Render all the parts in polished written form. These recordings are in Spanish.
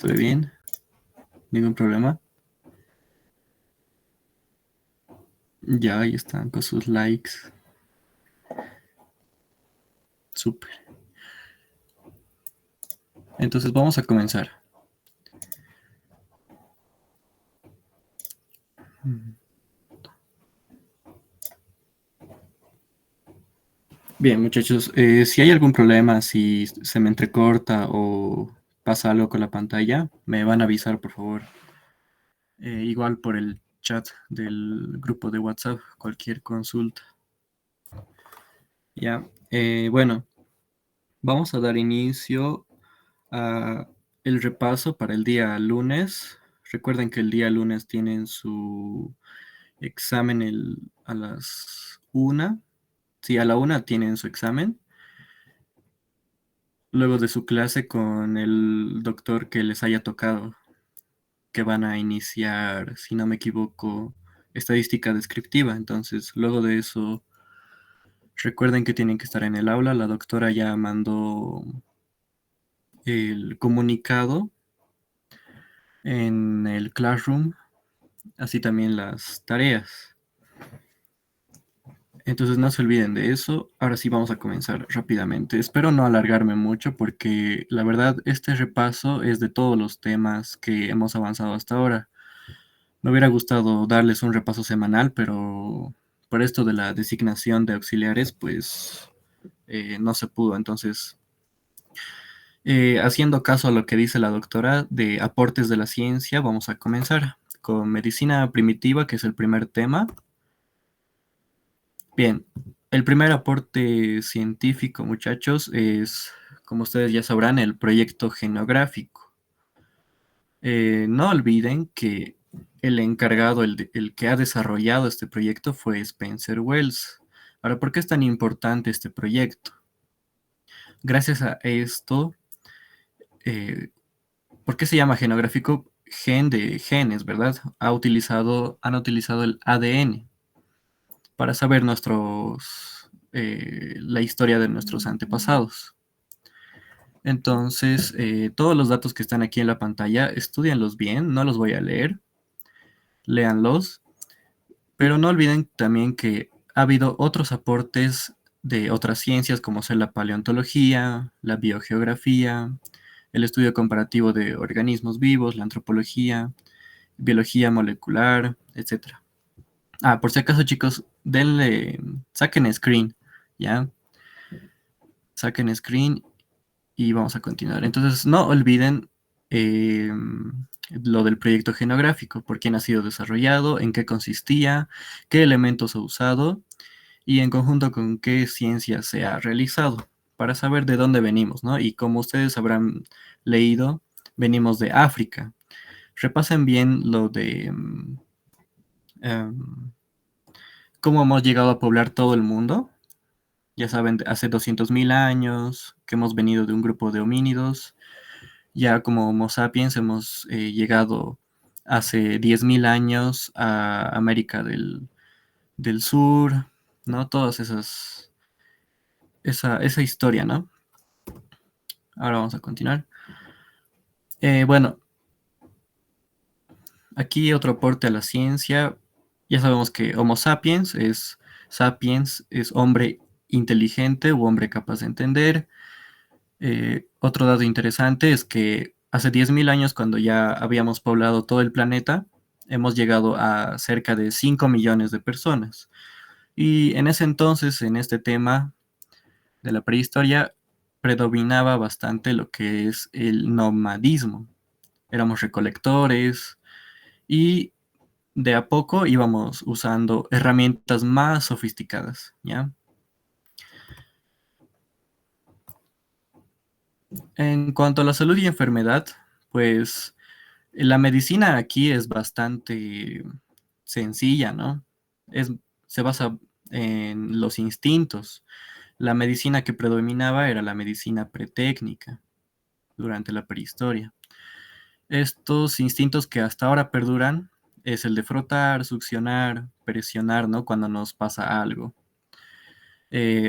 ¿Todo bien? ¿Ningún problema? Ya, ahí están con sus likes. Súper. Entonces vamos a comenzar. Bien, muchachos, si hay algún problema, si se me entrecorta o pasa algo con la pantalla, me van a avisar, por favor. Igual por el chat del grupo de WhatsApp, cualquier consulta. Ya, bueno, vamos a dar inicio a el repaso para el día lunes. Recuerden que el día lunes tienen su examen a las 1. Sí, a la 1 tienen su examen. Luego de su clase con el doctor que les haya tocado, que van a iniciar, si no me equivoco, estadística descriptiva. Entonces, luego de eso, recuerden que tienen que estar en el aula. La doctora ya mandó el comunicado en el Classroom, así también las tareas. Entonces no se olviden de eso. Ahora sí vamos a comenzar rápidamente. Espero no alargarme mucho porque la verdad este repaso es de todos los temas que hemos avanzado hasta ahora. Me hubiera gustado darles un repaso semanal, pero por esto de la designación de auxiliares, pues no se pudo. Entonces, haciendo caso a lo que dice la doctora de aportes de la ciencia, vamos a comenzar con medicina primitiva, que es el primer tema. Bien, el primer aporte científico, muchachos, es, como ustedes ya sabrán, el proyecto genográfico. No olviden que el encargado, el que ha desarrollado este proyecto fue Spencer Wells. Ahora, ¿por qué es tan importante este proyecto? Gracias a esto, eh, ¿por qué se llama genográfico? Gen de genes, ¿verdad? Han utilizado el ADN para saber la historia de nuestros antepasados. Entonces, todos los datos que están aquí en la pantalla, estudianlos bien, no los voy a leer, léanlos, pero no olviden también que ha habido otros aportes de otras ciencias como ser la paleontología, la biogeografía, el estudio comparativo de organismos vivos, la antropología, biología molecular, etcétera. Ah, por si acaso, chicos, saquen screen, ¿ya? Saquen screen y vamos a continuar. Entonces, no olviden eh, lo del proyecto genográfico, por quién ha sido desarrollado, en qué consistía, qué elementos ha usado y en conjunto con qué ciencia se ha realizado, para saber de dónde venimos, ¿no? Y como ustedes habrán leído, venimos de África. Repasen bien lo de em, cómo hemos llegado a poblar todo el mundo. Ya saben, hace 200.000 años que hemos venido de un grupo de homínidos. Ya como Homo sapiens hemos llegado hace 10.000 años a América del Sur, ¿no? Esa historia, ¿no? Ahora vamos a continuar. Bueno, aquí otro aporte a la ciencia. Ya sabemos que sapiens es hombre inteligente u hombre capaz de entender. Otro dato interesante es que hace 10.000 años, cuando ya habíamos poblado todo el planeta, hemos llegado a cerca de 5 millones de personas. Y en ese entonces, en este tema de la prehistoria, predominaba bastante lo que es el nomadismo. Éramos recolectores y de a poco íbamos usando herramientas más sofisticadas, ¿ya? En cuanto a la salud y enfermedad, pues la medicina aquí es bastante sencilla, ¿no? Es, Se basa en los instintos. La medicina que predominaba era la medicina pretécnica durante la prehistoria. Estos instintos que hasta ahora perduran es el de frotar, succionar, presionar, ¿no? Cuando nos pasa algo.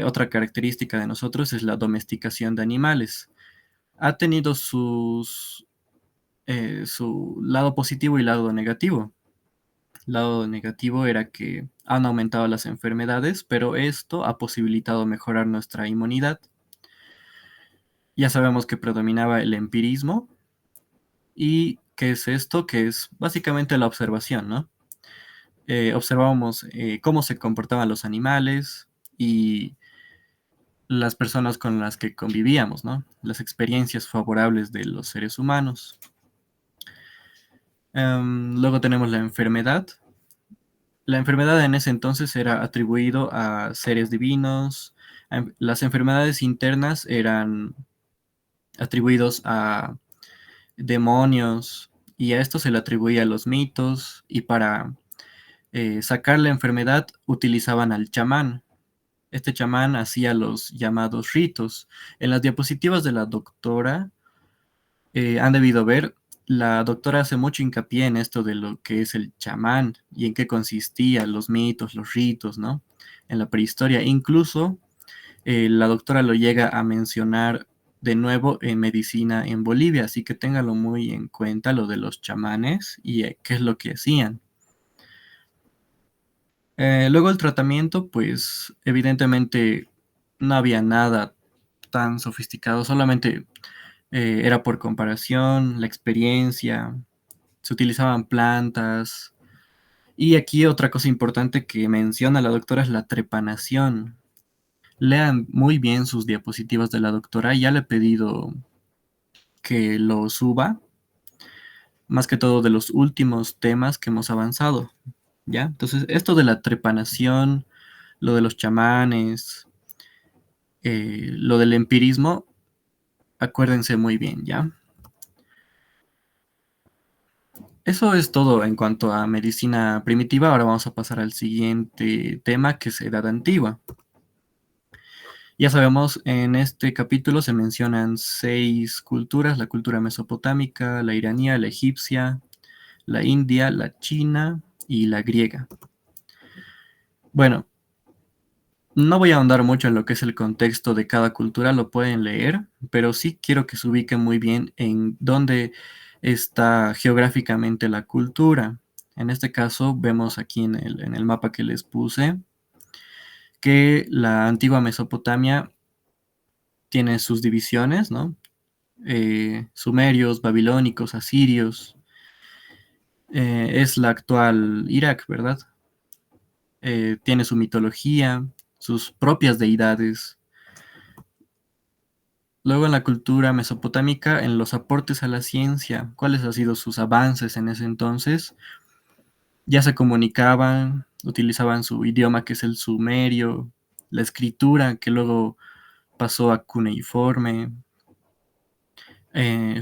Otra característica de nosotros es la domesticación de animales. Ha tenido su lado positivo y lado negativo. Lado negativo era que han aumentado las enfermedades, pero esto ha posibilitado mejorar nuestra inmunidad. Ya sabemos que predominaba el empirismo. ¿Y qué es esto? Que es básicamente la observación, ¿no? Observábamos cómo se comportaban los animales y las personas con las que convivíamos, ¿no? Las experiencias favorables de los seres humanos. Luego tenemos la enfermedad. La enfermedad en ese entonces era atribuido a seres divinos. Las enfermedades internas eran atribuidos a demonios y a esto se le atribuía los mitos y para sacar la enfermedad utilizaban al chamán. Este chamán hacía los llamados ritos. En las diapositivas de la doctora han debido ver, la doctora hace mucho hincapié en esto de lo que es el chamán y en qué consistía, los mitos, los ritos, ¿no? En la prehistoria. Incluso la doctora lo llega a mencionar de nuevo en medicina en Bolivia, así que téngalo muy en cuenta lo de los chamanes y qué es lo que hacían. Luego el tratamiento, pues evidentemente no había nada tan sofisticado, solamente era por comparación, la experiencia, se utilizaban plantas. Y aquí otra cosa importante que menciona la doctora es la trepanación. Lean muy bien sus diapositivas de la doctora, ya le he pedido que lo suba, más que todo de los últimos temas que hemos avanzado, ¿ya? Entonces, esto de la trepanación, lo de los chamanes, lo del empirismo, acuérdense muy bien, ¿ya? Eso es todo en cuanto a medicina primitiva. Ahora vamos a pasar al siguiente tema, que es edad antigua. Ya sabemos, en este capítulo se mencionan 6 culturas: la cultura mesopotámica, la iraní, la egipcia, la india, la china y la griega. Bueno, no voy a ahondar mucho en lo que es el contexto de cada cultura, lo pueden leer, pero sí quiero que se ubiquen muy bien en dónde está geográficamente la cultura. En este caso, vemos aquí en el mapa que les puse que la antigua Mesopotamia tiene sus divisiones, ¿no? Sumerios, babilónicos, asirios, es la actual Irak, ¿verdad? Tiene su mitología, sus propias deidades. Luego en la cultura mesopotámica, en los aportes a la ciencia, ¿cuáles han sido sus avances en ese entonces? Ya se comunicaban, utilizaban su idioma que es el sumerio, la escritura que luego pasó a cuneiforme.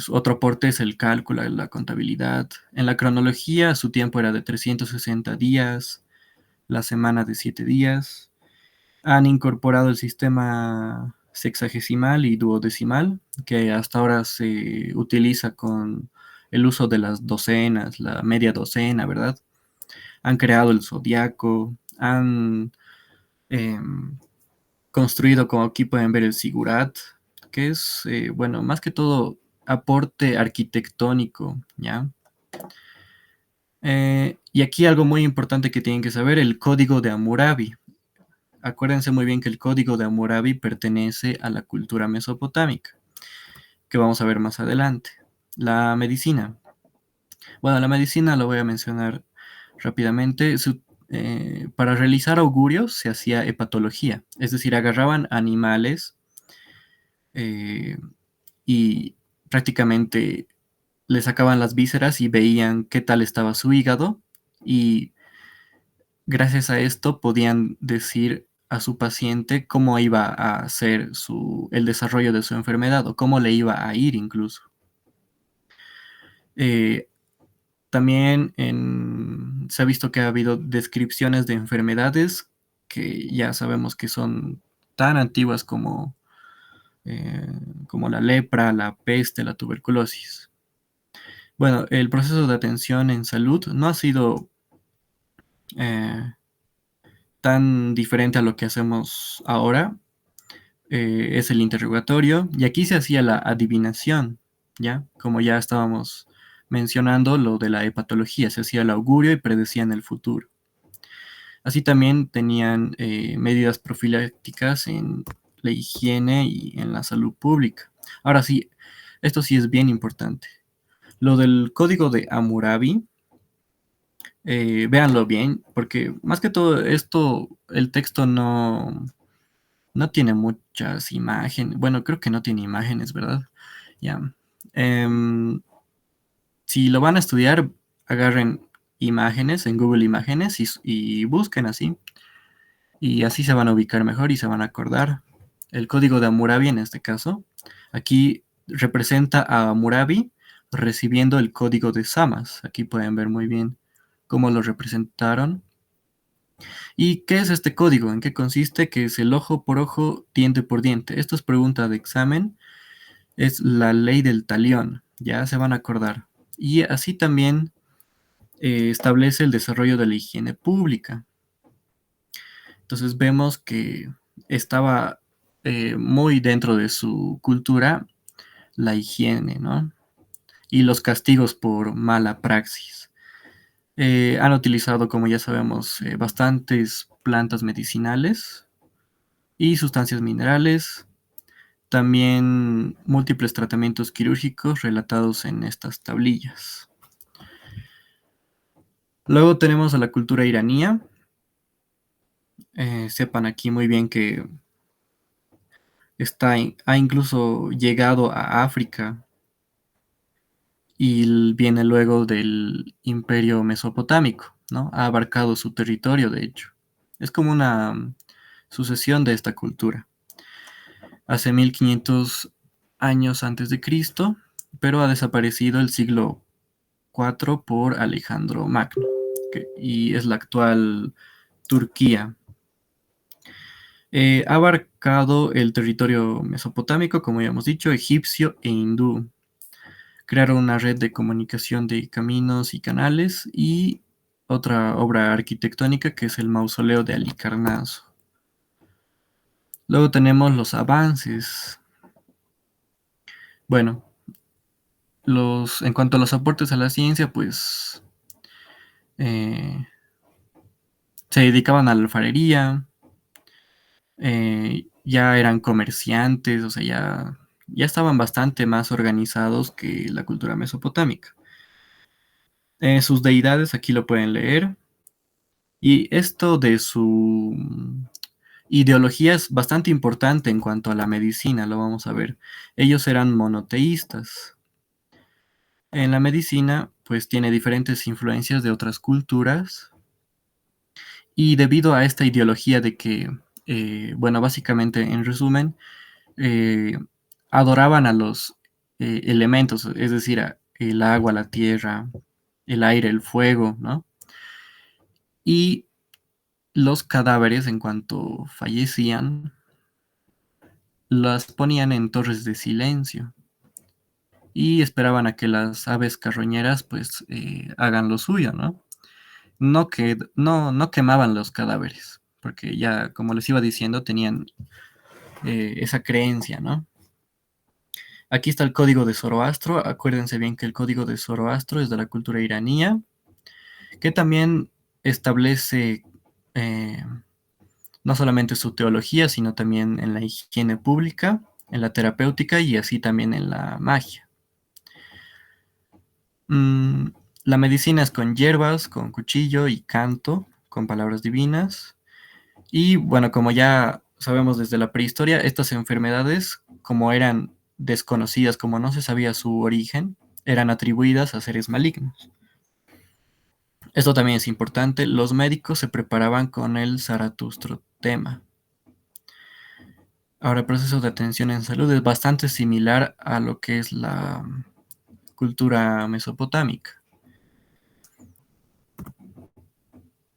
Otro aporte es el cálculo, la contabilidad. En la cronología, su tiempo era de 360 días, la semana de 7 días. Han incorporado el sistema sexagesimal y duodecimal, que hasta ahora se utiliza con el uso de las docenas, la media docena, ¿verdad? Han creado el zodiaco, han construido, como aquí pueden ver, el zigurat, que es, bueno, más que todo aporte arquitectónico, ¿ya? Y aquí algo muy importante que tienen que saber, el código de Hammurabi. Acuérdense muy bien que el código de Hammurabi pertenece a la cultura mesopotámica, que vamos a ver más adelante. La medicina. Bueno, la medicina lo voy a mencionar rápidamente. Para realizar augurios se hacía hepatología, es decir, agarraban animales eh, y prácticamente le sacaban las vísceras y veían qué tal estaba su hígado y gracias a esto podían decir a su paciente cómo iba a ser el desarrollo de su enfermedad o cómo le iba a ir incluso. Eh, También se ha visto que ha habido descripciones de enfermedades que ya sabemos que son tan antiguas eh, como la lepra, la peste, la tuberculosis. Bueno, el proceso de atención en salud no ha sido eh, tan diferente a lo que hacemos ahora. Es el interrogatorio y aquí se hacía la adivinación, ¿ya? Como ya estábamos mencionando lo de la hepatología, se hacía el augurio y predecían el futuro. Así también tenían medidas profilácticas en la higiene y en la salud pública. Ahora sí, esto sí es bien importante. Lo del código de Hammurabi, véanlo bien, porque más que todo esto, el texto no tiene muchas imágenes. Bueno, creo que no tiene imágenes, ¿verdad? Ya. Em, si lo van a estudiar, agarren imágenes en Google Imágenes y busquen así. Y así se van a ubicar mejor y se van a acordar. El código de Hammurabi en este caso, aquí representa a Hammurabi recibiendo el código de Samas. Aquí pueden ver muy bien cómo lo representaron. ¿Y qué es este código? ¿En qué consiste? Que es el ojo por ojo, diente por diente. Esto es pregunta de examen. Es la ley del talión. Ya se van a acordar. Y así también establece el desarrollo de la higiene pública. Entonces vemos que estaba muy dentro de su cultura la higiene, ¿no? Y los castigos por mala praxis. Han utilizado, como ya sabemos, bastantes plantas medicinales y sustancias minerales, también múltiples tratamientos quirúrgicos relatados en estas tablillas. Luego tenemos a la cultura iranía. Sepan aquí muy bien que ha incluso llegado a África y viene luego del imperio mesopotámico, ¿no? Ha abarcado su territorio, de hecho. Es como una sucesión de esta cultura. Hace 1500 años antes de Cristo, pero ha desaparecido el siglo IV por Alejandro Magno, y es la actual Turquía. Ha abarcado el territorio mesopotámico, como ya hemos dicho, egipcio e hindú. Crearon una red de comunicación de caminos y canales y otra obra arquitectónica que es el mausoleo de Halicarnaso. Luego tenemos los avances. Bueno, en cuanto a los aportes a la ciencia, pues eh, se dedicaban a la alfarería, ya eran comerciantes, o sea, ya estaban bastante más organizados que la cultura mesopotámica. Sus deidades aquí lo pueden leer. Y esto de su ideología es bastante importante en cuanto a la medicina, lo vamos a ver. Ellos eran monoteístas. En la medicina, pues tiene diferentes influencias de otras culturas y debido a esta ideología de que, bueno, básicamente en resumen, eh, adoraban a los elementos, es decir, el agua, la tierra, el aire, el fuego, ¿no? Y los cadáveres, en cuanto fallecían, las ponían en torres de silencio y esperaban a que las aves carroñeras pues hagan lo suyo, ¿no? No quemaban los cadáveres, porque ya, como les iba diciendo, tenían esa creencia, ¿no? Aquí está el código de Zoroastro. Acuérdense bien que el código de Zoroastro es de la cultura iranía, que también establece eh, no solamente su teología, sino también en la higiene pública, en la terapéutica y así también en la magia. Mm, la medicina es con hierbas, con cuchillo y canto, con palabras divinas. Y bueno, como ya sabemos desde la prehistoria, estas enfermedades, como eran desconocidas, como no se sabía su origen, eran atribuidas a seres malignos. Esto también es importante. Los médicos se preparaban con el Zaratustra-tema. Ahora, el proceso de atención en salud es bastante similar a lo que es la cultura mesopotámica.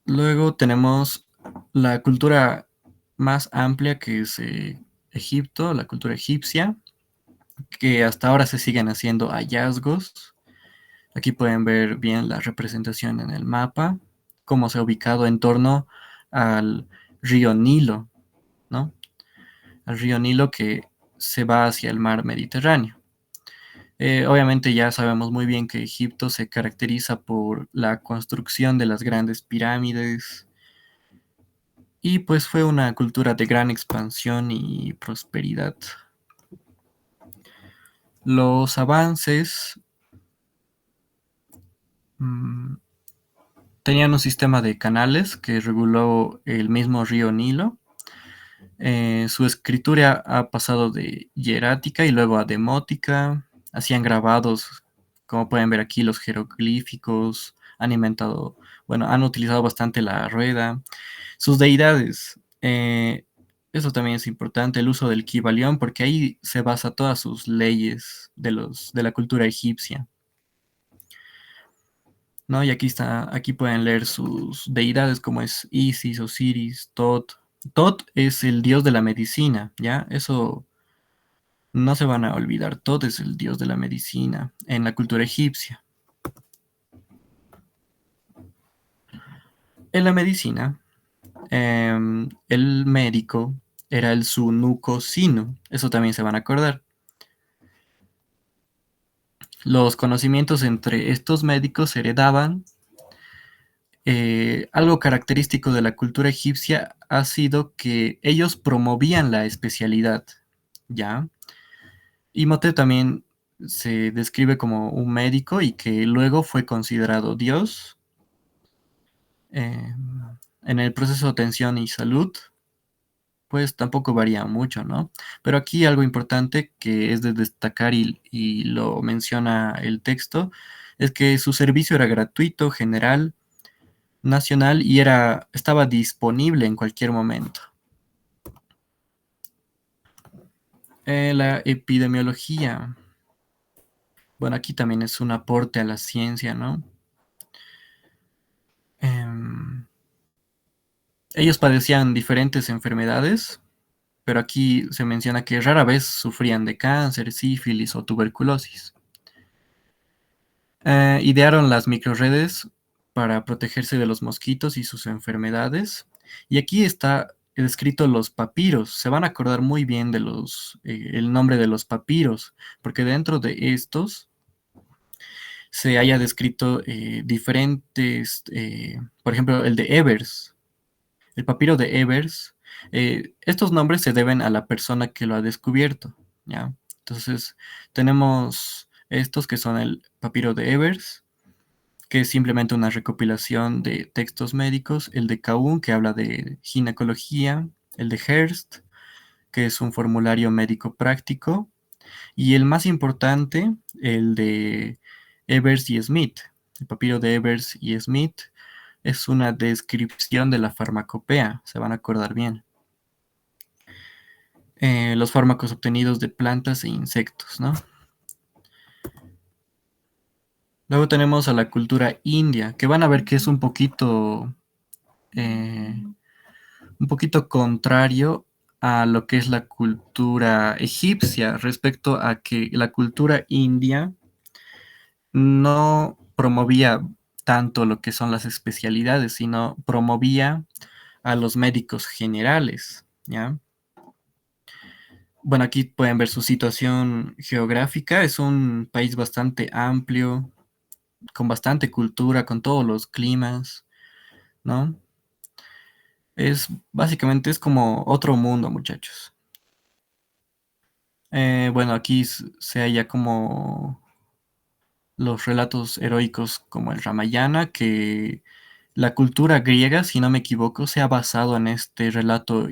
Luego tenemos la cultura más amplia que es Egipto, la cultura egipcia, que hasta ahora se siguen haciendo hallazgos. Aquí pueden ver bien la representación en el mapa, cómo se ha ubicado en torno al río Nilo, ¿no? Al río Nilo que se va hacia el mar Mediterráneo. Obviamente ya sabemos muy bien que Egipto se caracteriza por la construcción de las grandes pirámides y pues fue una cultura de gran expansión y prosperidad. Los avances mm, tenían un sistema de canales que reguló el mismo río Nilo. Su escritura ha pasado de hierática y luego a demótica. Hacían grabados, como pueden ver aquí, los jeroglíficos. Han inventado, bueno, han utilizado bastante la rueda. Sus deidades, eso también es importante, el uso del Kybalión, porque ahí se basa todas sus leyes de la cultura egipcia. ¿No? Y aquí está, aquí pueden leer sus deidades como es Isis, Osiris, Tot. Tot es el dios de la medicina, ¿ya? Eso no se van a olvidar. Tot es el dios de la medicina en la cultura egipcia. En la medicina, el médico era el sunuco sinu. Eso también se van a acordar. Los conocimientos entre estos médicos se heredaban. Algo característico de la cultura egipcia ha sido que ellos promovían la especialidad, ¿ya? Imhotep también se describe como un médico y que luego fue considerado Dios. Eh, en el proceso de atención y salud, pues tampoco varía mucho, ¿no? Pero aquí algo importante que es de destacar y lo menciona el texto, es que su servicio era gratuito, general, nacional y estaba disponible en cualquier momento. La epidemiología, bueno, aquí también es un aporte a la ciencia, ¿no? Em, Ellos padecían diferentes enfermedades, pero aquí se menciona que rara vez sufrían de cáncer, sífilis o tuberculosis. Idearon las microredes para protegerse de los mosquitos y sus enfermedades. Y aquí está descrito los papiros. Se van a acordar muy bien de el nombre de los papiros, porque dentro de estos se haya descrito diferentes, por ejemplo, el de Evers, el papiro de Evers. Estos nombres se deben a la persona que lo ha descubierto, ¿ya? Entonces, tenemos estos que son el papiro de Evers, que es simplemente una recopilación de textos médicos, el de Kaun, que habla de ginecología, el de Hearst, que es un formulario médico práctico, y el más importante, el de Evers y Smith. El papiro de Evers y Smith es una descripción de la farmacopea, se van a acordar bien. Los fármacos obtenidos de plantas e insectos, ¿no? Luego tenemos a la cultura india, que van a ver que es eh, un poquito contrario a lo que es la cultura egipcia, respecto a que la cultura india no promovía tanto lo que son las especialidades, sino promovía a los médicos generales, ¿ya? Bueno, aquí pueden ver su situación geográfica. Es un país bastante amplio, con bastante cultura, con todos los climas, ¿no? Básicamente es como otro mundo, muchachos. Bueno, aquí se halla como los relatos heroicos como el Ramayana, que la cultura griega, si no me equivoco, se ha basado en este relato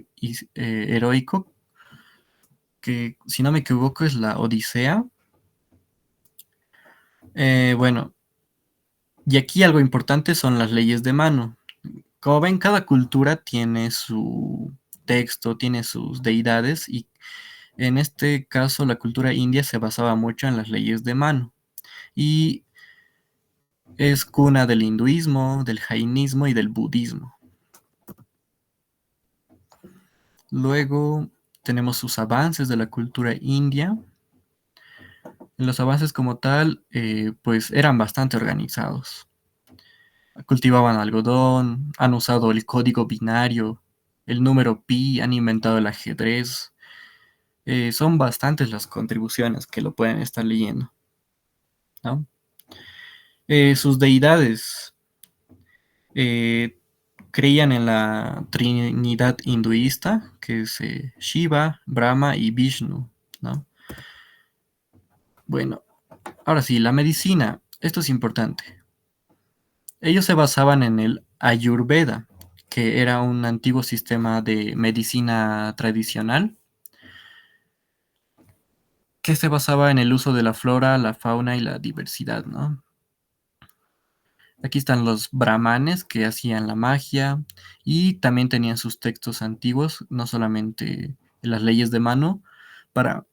heroico, que si no me equivoco es la Odisea. Bueno, y aquí algo importante son las leyes de mano. Como ven, cada cultura tiene su texto, tiene sus deidades y en este caso la cultura india se basaba mucho en las leyes de mano y es cuna del hinduismo, del jainismo y del budismo. Luego tenemos sus avances de la cultura india. Los avances como tal, pues eran bastante organizados. Cultivaban algodón, han usado el código binario, el número pi, han inventado el ajedrez. Son bastantes las contribuciones que lo pueden estar leyendo. ¿no? Sus deidades eh, creían en la trinidad hinduista, que es Shiva, Brahma y Vishnu, ¿no? Bueno, ahora sí, la medicina. Esto es importante. Ellos se basaban en el Ayurveda, que era un antiguo sistema de medicina tradicional que se basaba en el uso de la flora, la fauna y la diversidad, ¿no? Aquí están los brahmanes que hacían la magia y también tenían sus textos antiguos, no solamente las leyes de mano. Para,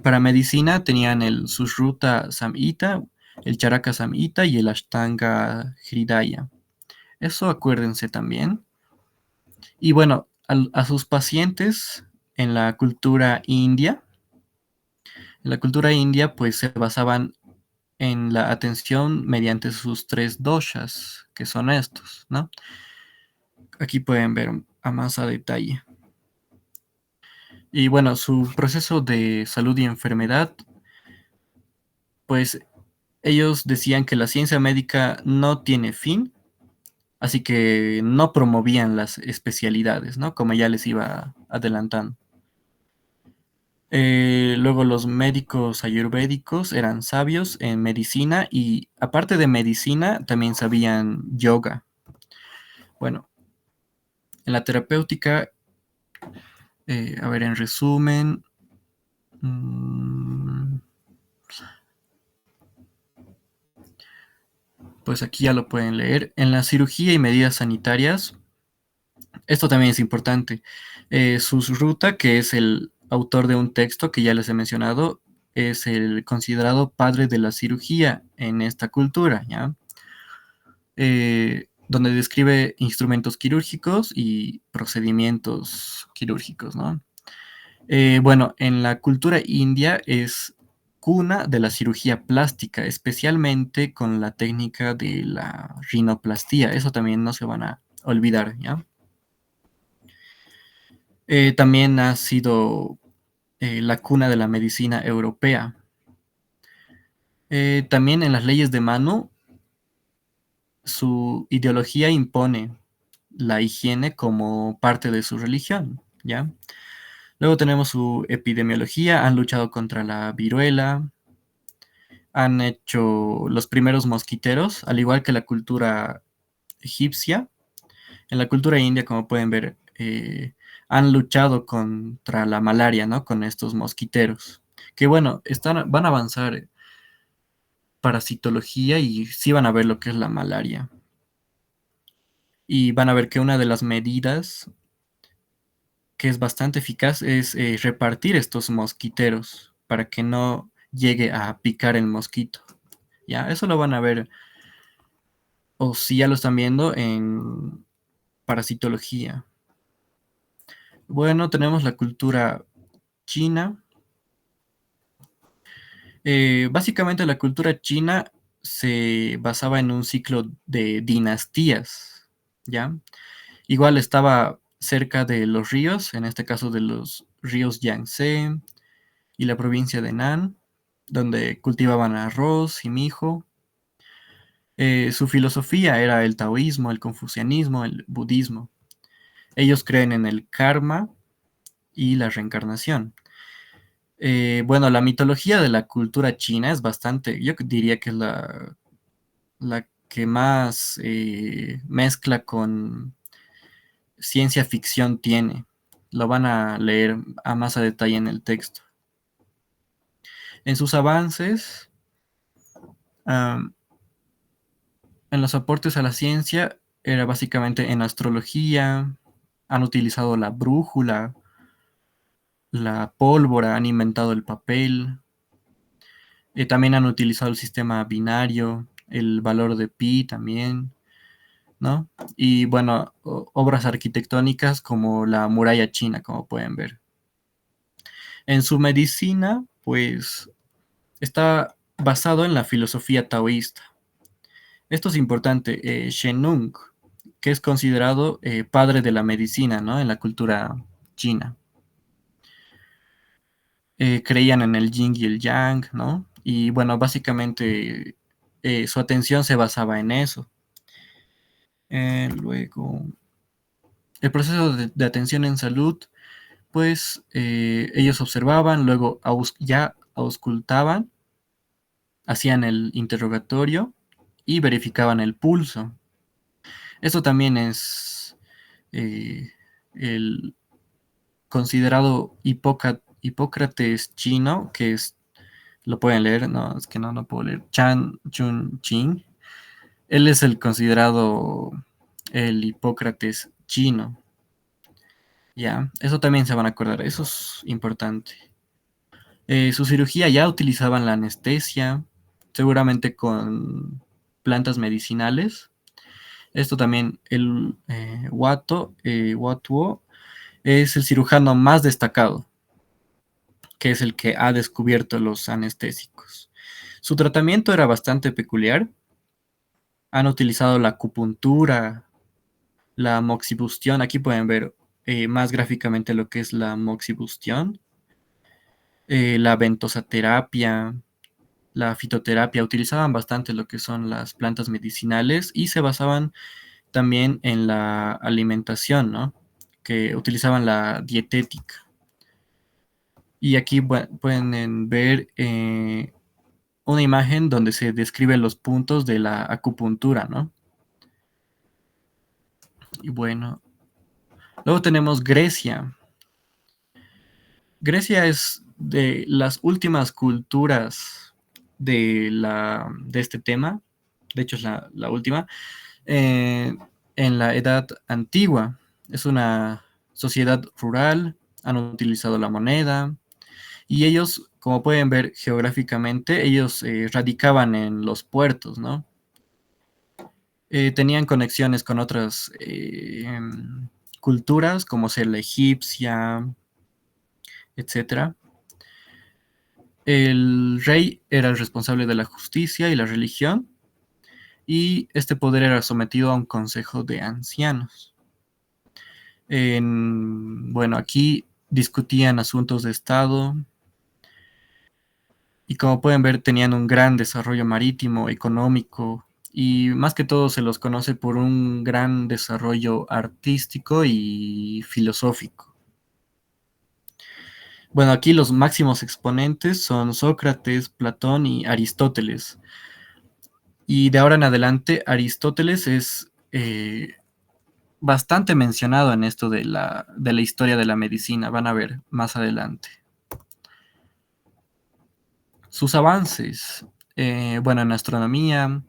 para medicina tenían el Sushruta Samhita, el Charaka Samhita y el Ashtanga Hridaya. Eso acuérdense también. Y bueno, a sus pacientes en la cultura india, pues se basaban en la atención mediante sus tres doshas, que son estos, ¿no? Aquí pueden ver a más a detalle. Y bueno, su proceso de salud y enfermedad, pues ellos decían que la ciencia médica no tiene fin, así que no promovían las especialidades, ¿no? Como ya les iba adelantando. Luego los médicos ayurvédicos eran sabios en medicina y aparte de medicina también sabían yoga. Bueno, en la terapéutica, a ver, en resumen, mm, pues aquí ya lo pueden leer. En la cirugía y medidas sanitarias, esto también es importante. Susruta, que es el autor de un texto que ya les he mencionado, es el considerado padre de la cirugía en esta cultura, ¿ya? Donde describe instrumentos quirúrgicos y procedimientos quirúrgicos, ¿no? Bueno, en la cultura india es cuna de la cirugía plástica, especialmente con la técnica de la rinoplastía. Eso también no se van a olvidar, ¿ya? También ha sido la cuna de la medicina europea. También en las leyes de Manu, su ideología impone la higiene como parte de su religión, ¿ya? Luego tenemos su epidemiología, han luchado contra la viruela, han hecho los primeros mosquiteros, al igual que la cultura egipcia. En la cultura india, como pueden ver, han luchado contra la malaria, ¿no? Con estos mosquiteros. Que bueno, van a avanzar parasitología y sí van a ver lo que es la malaria. Y van a ver que una de las medidas que es bastante eficaz es repartir estos mosquiteros para que no llegue a picar el mosquito. Ya, eso lo van a ver, o si ya lo están viendo en parasitología. Bueno, tenemos la cultura china. Básicamente la cultura china se basaba en un ciclo de dinastías, ¿ya? Igual estaba cerca de los ríos, en este caso de los ríos Yangtze y la provincia de Nan, donde cultivaban arroz y mijo. Su filosofía era el taoísmo, el confucianismo, el budismo. Ellos creen en el karma y la reencarnación. Bueno, la mitología de la cultura china es bastante, yo diría que es la que más mezcla con ciencia ficción tiene. Lo van a leer a más a detalle en el texto. En sus avances, am, en los aportes a la ciencia, era básicamente en astrología, han utilizado la brújula, la pólvora, han inventado el papel, también han utilizado el sistema binario, el valor de pi también, ¿no? Y bueno, obras arquitectónicas como la muralla china, como pueden ver. En su medicina, pues está basado en la filosofía taoísta. Esto es importante. Shenung, que es considerado padre de la medicina, ¿no? En la cultura china. Creían en el yin y el yang, ¿no? Y bueno, básicamente su atención se basaba en eso. Luego, el proceso de atención en salud, pues ellos observaban, luego ya auscultaban, hacían el interrogatorio y verificaban el pulso. Esto también es eh, el considerado Hipócrates chino, que es, lo pueden leer, no, es que no puedo leer, Chan Chun Ching. Él es el considerado el Hipócrates chino. Ya, eso también se van a acordar, eso es importante. Su cirugía ya utilizaban la anestesia, seguramente con plantas medicinales. Esto también, el Watuo es el cirujano más destacado, que es el que ha descubierto los anestésicos. Su tratamiento era bastante peculiar. Han utilizado la acupuntura, la moxibustión. Aquí pueden ver más gráficamente lo que es la moxibustión, la ventosaterapia, la fitoterapia. Utilizaban bastante lo que son las plantas medicinales y se basaban también en la alimentación, ¿no? Que utilizaban la dietética. Y aquí pueden ver una imagen donde se describen los puntos de la acupuntura, ¿no? Y bueno, luego tenemos Grecia. Grecia es de las últimas culturas de este tema, de hecho es la última, eh, en la Edad Antigua. Es una sociedad rural, han utilizado la moneda y ellos, como pueden ver geográficamente, ellos radicaban en los puertos, ¿no? Tenían conexiones con otras culturas, como ser la egipcia, etcétera. El rey era el responsable de la justicia y la religión, y este poder era sometido a un consejo de ancianos. Bueno, aquí discutían asuntos de Estado y como pueden ver tenían un gran desarrollo marítimo, económico y más que todo se los conoce por un gran desarrollo artístico y filosófico. Bueno, aquí los máximos exponentes son Sócrates, Platón y Aristóteles. Y de ahora en adelante, Aristóteles es bastante mencionado en esto de la historia de la medicina. Van a ver más adelante. Sus avances. Bueno, en astronomía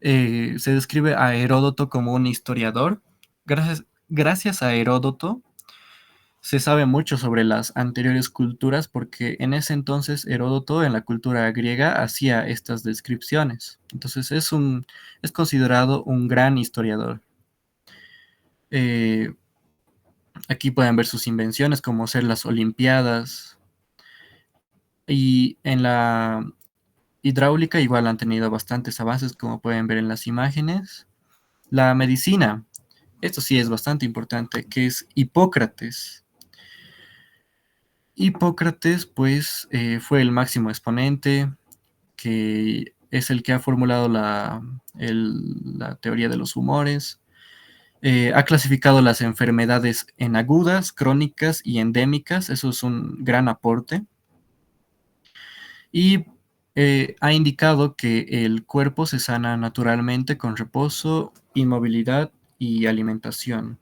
se describe a Heródoto como un historiador. Gracias a Heródoto se sabe mucho sobre las anteriores culturas porque en ese entonces Heródoto en la cultura griega hacía estas descripciones. Entonces es considerado un gran historiador. Eh, Aquí pueden ver sus invenciones como ser las Olimpiadas y en la hidráulica igual han tenido bastantes avances como pueden ver en las imágenes. La medicina, esto sí es bastante importante, que es Hipócrates. Hipócrates, pues, fue el máximo exponente, que es el que ha formulado la teoría de los humores. Ha clasificado las enfermedades en agudas, crónicas y endémicas. Eso es un gran aporte. Y ha indicado que el cuerpo se sana naturalmente con reposo, inmovilidad y alimentación.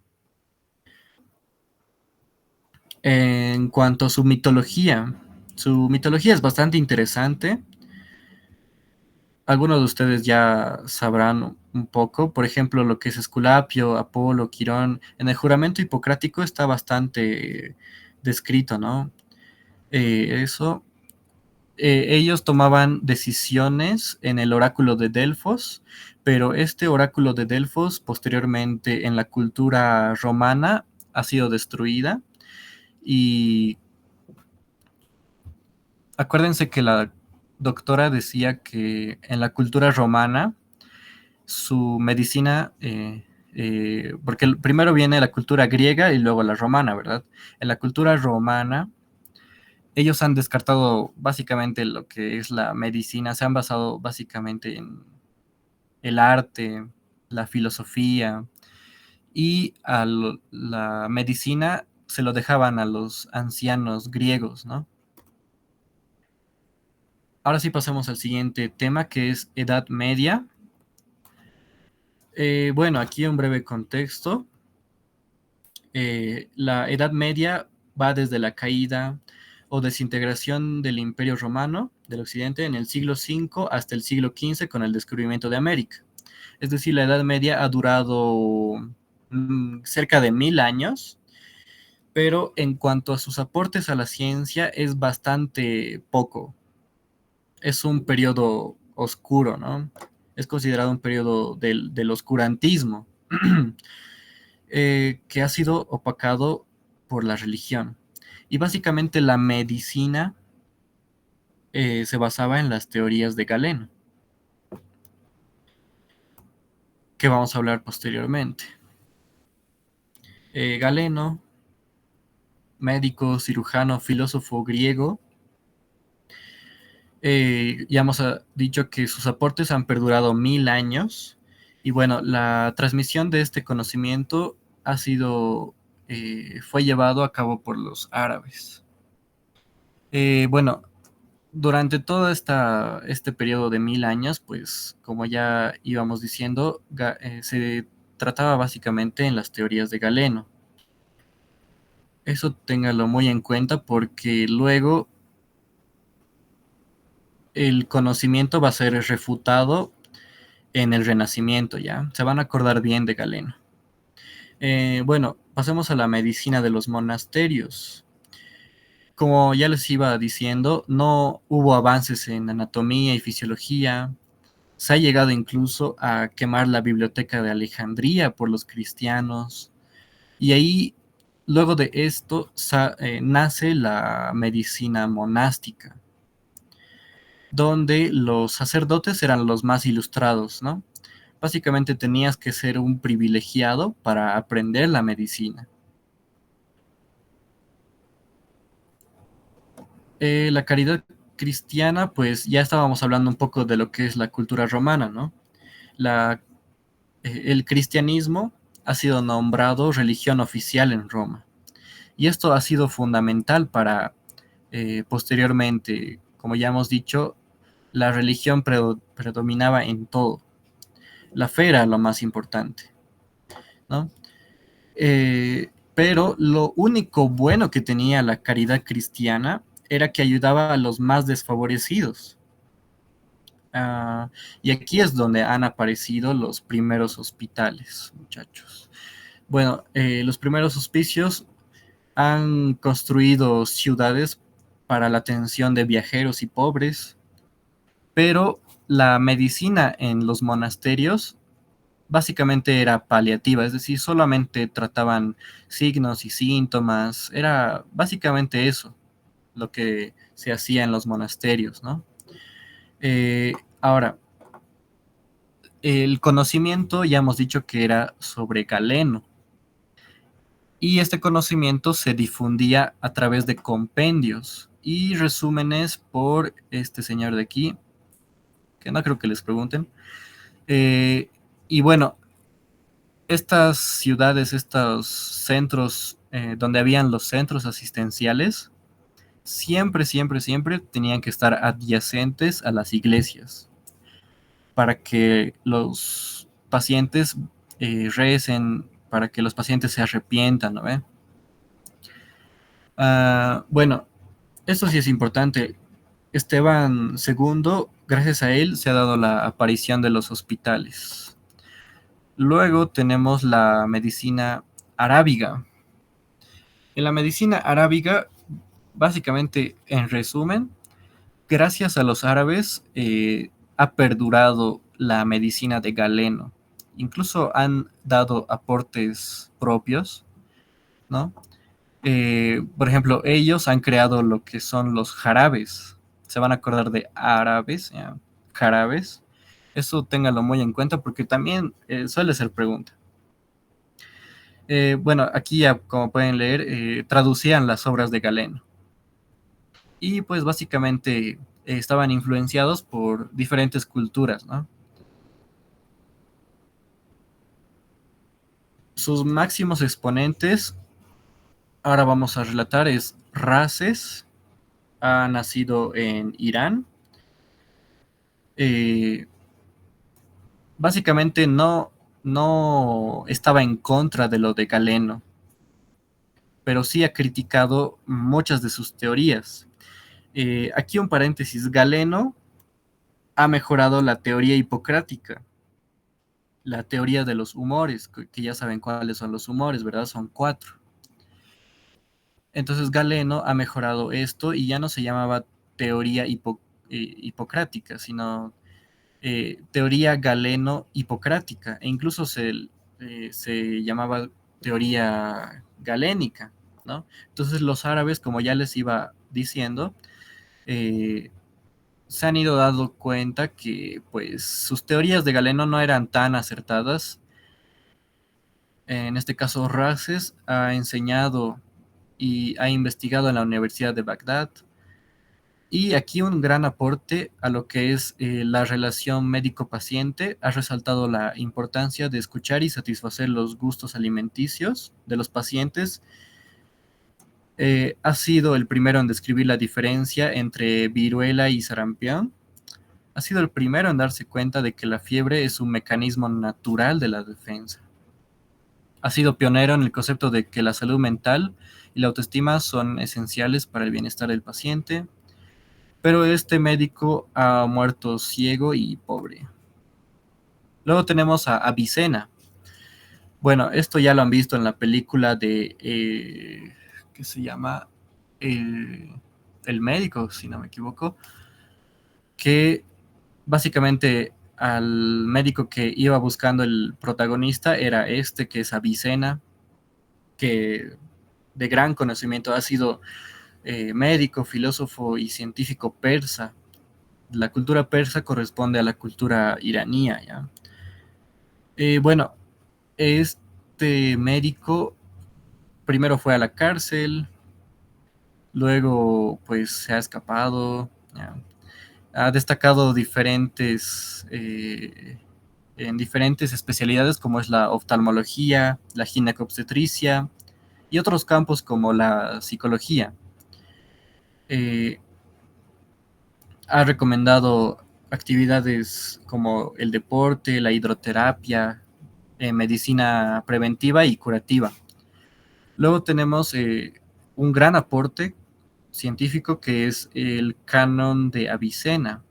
En cuanto a su mitología es bastante interesante. Algunos de ustedes ya sabrán un poco, por ejemplo, lo que es Esculapio, Apolo, Quirón. En el juramento hipocrático está bastante descrito, ¿no? Eso. Ellos tomaban decisiones en el oráculo de Delfos, pero este oráculo de Delfos posteriormente en la cultura romana ha sido destruida y acuérdense que la doctora decía que en la cultura romana su medicina, porque primero viene la cultura griega y luego la romana, ¿verdad? En la cultura romana Ellos han descartado básicamente lo que es la medicina, se han basado básicamente en el arte, la filosofía, y la medicina se lo dejaban a los ancianos griegos, ¿no? Ahora sí pasamos al siguiente tema, que es Edad Media. Bueno, aquí un breve contexto. La Edad Media va desde la caída o desintegración del Imperio Romano del Occidente en el siglo V hasta el siglo XV con el descubrimiento de América. Es decir, la Edad Media ha durado cerca de 1000 años, pero en cuanto a sus aportes a la ciencia es bastante poco. Es un periodo oscuro, ¿no? Es considerado un periodo del oscurantismo, que ha sido opacado por la religión. Y básicamente la medicina se basaba en las teorías de Galeno, que vamos a hablar posteriormente. Galeno, médico, cirujano, filósofo griego, ya hemos dicho que sus aportes han perdurado 1000 años y bueno, la transmisión de este conocimiento ha sido, fue llevado a cabo por los árabes. Bueno, durante todo este periodo de 1000 años, pues como ya íbamos diciendo, se trataba básicamente en las teorías de Galeno. Eso téngalo muy en cuenta porque luego el conocimiento va a ser refutado en el Renacimiento, ¿ya? Se van a acordar bien de Galeno. Bueno, pasemos a la medicina de los monasterios. Como ya les iba diciendo, no hubo avances en anatomía y fisiología. Se ha llegado incluso a quemar la biblioteca de Alejandría por los cristianos. Y ahí, luego de esto, nace la medicina monástica, donde los sacerdotes eran los más ilustrados, ¿no? Básicamente tenías que ser un privilegiado para aprender la medicina. La caridad cristiana, pues ya estábamos hablando un poco de lo que es la cultura romana, ¿no? La, el cristianismo ha sido nombrado religión oficial en Roma. Y esto ha sido fundamental para posteriormente, como ya hemos dicho, la religión predominaba en todo. La fe era lo más importante, ¿no? Pero lo único bueno que tenía la caridad cristiana era que ayudaba a los más desfavorecidos. Uh, y aquí es donde han aparecido los primeros hospitales, muchachos. Bueno, los primeros hospicios han construido ciudades para la atención de viajeros y pobres, pero la medicina en los monasterios básicamente era paliativa, es decir, solamente trataban signos y síntomas, era básicamente eso lo que se hacía en los monasterios, ¿no? Ahora, el conocimiento ya hemos dicho que era sobre Galeno, y este conocimiento se difundía a través de compendios y resúmenes por este señor de aquí, que no creo que les pregunten. Y bueno, estas ciudades, estos centros donde habían los centros asistenciales, siempre, siempre, siempre tenían que estar adyacentes a las iglesias para que los pacientes recen, para que los pacientes se arrepientan, ¿no ve? Bueno, esto sí es importante. Esteban II, gracias a él, se ha dado la aparición de los hospitales. Luego tenemos la medicina arábiga. En la medicina arábiga, básicamente, en resumen, gracias a los árabes ha perdurado la medicina de Galeno. Incluso han dado aportes propios, ¿no? Por ejemplo, ellos han creado lo que son los jarabes. Se van a acordar de árabes, jarabes. Eso ténganlo muy en cuenta porque también suele ser pregunta. Bueno, aquí ya, como pueden leer, traducían las obras de Galeno. y pues básicamente estaban influenciados por diferentes culturas, ¿no? Sus máximos exponentes, ahora vamos a relatar, es Races, ha nacido en Irán. Eh, Básicamente no estaba en contra de lo de Galeno, pero sí ha criticado muchas de sus teorías. Aquí un paréntesis, Galeno ha mejorado la teoría hipocrática, la teoría de los humores, que ya saben cuáles son los humores, ¿verdad? Son cuatro. Entonces Galeno ha mejorado esto y ya no se llamaba teoría hipocrática, sino teoría galeno-hipocrática, e incluso se llamaba teoría galénica, ¿no? Entonces los árabes, como ya les iba diciendo, eh, se han ido dando cuenta que pues sus teorías de Galeno no eran tan acertadas. En este caso, Races ha enseñado y ha investigado en la Universidad de Bagdad. Y aquí un gran aporte a lo que es la relación médico-paciente. Ha resaltado la importancia de escuchar y satisfacer los gustos alimenticios de los pacientes. Ha sido el primero en describir la diferencia entre viruela y sarampión. Ha sido el primero en darse cuenta de que la fiebre es un mecanismo natural de la defensa. Ha sido pionero en el concepto de que la salud mental y la autoestima son esenciales para el bienestar del paciente, pero este médico ha muerto ciego y pobre. Luego tenemos a Avicena. Bueno, esto ya lo han visto en la película de, ¿qué se llama? El, el médico, si no me equivoco, que básicamente al médico que iba buscando el protagonista era este, que es Avicena, que de gran conocimiento ha sido médico, filósofo y científico persa. La cultura persa corresponde a la cultura iraní, ¿ya? Bueno, este médico primero fue a la cárcel, luego pues se ha escapado, ¿ya? Ha destacado en diferentes especialidades como es la oftalmología, la ginecobstetricia y otros campos como la psicología. Eh, Ha recomendado actividades como el deporte, la hidroterapia, medicina preventiva y curativa. Luego tenemos un gran aporte científico que es el Canon de Avicena,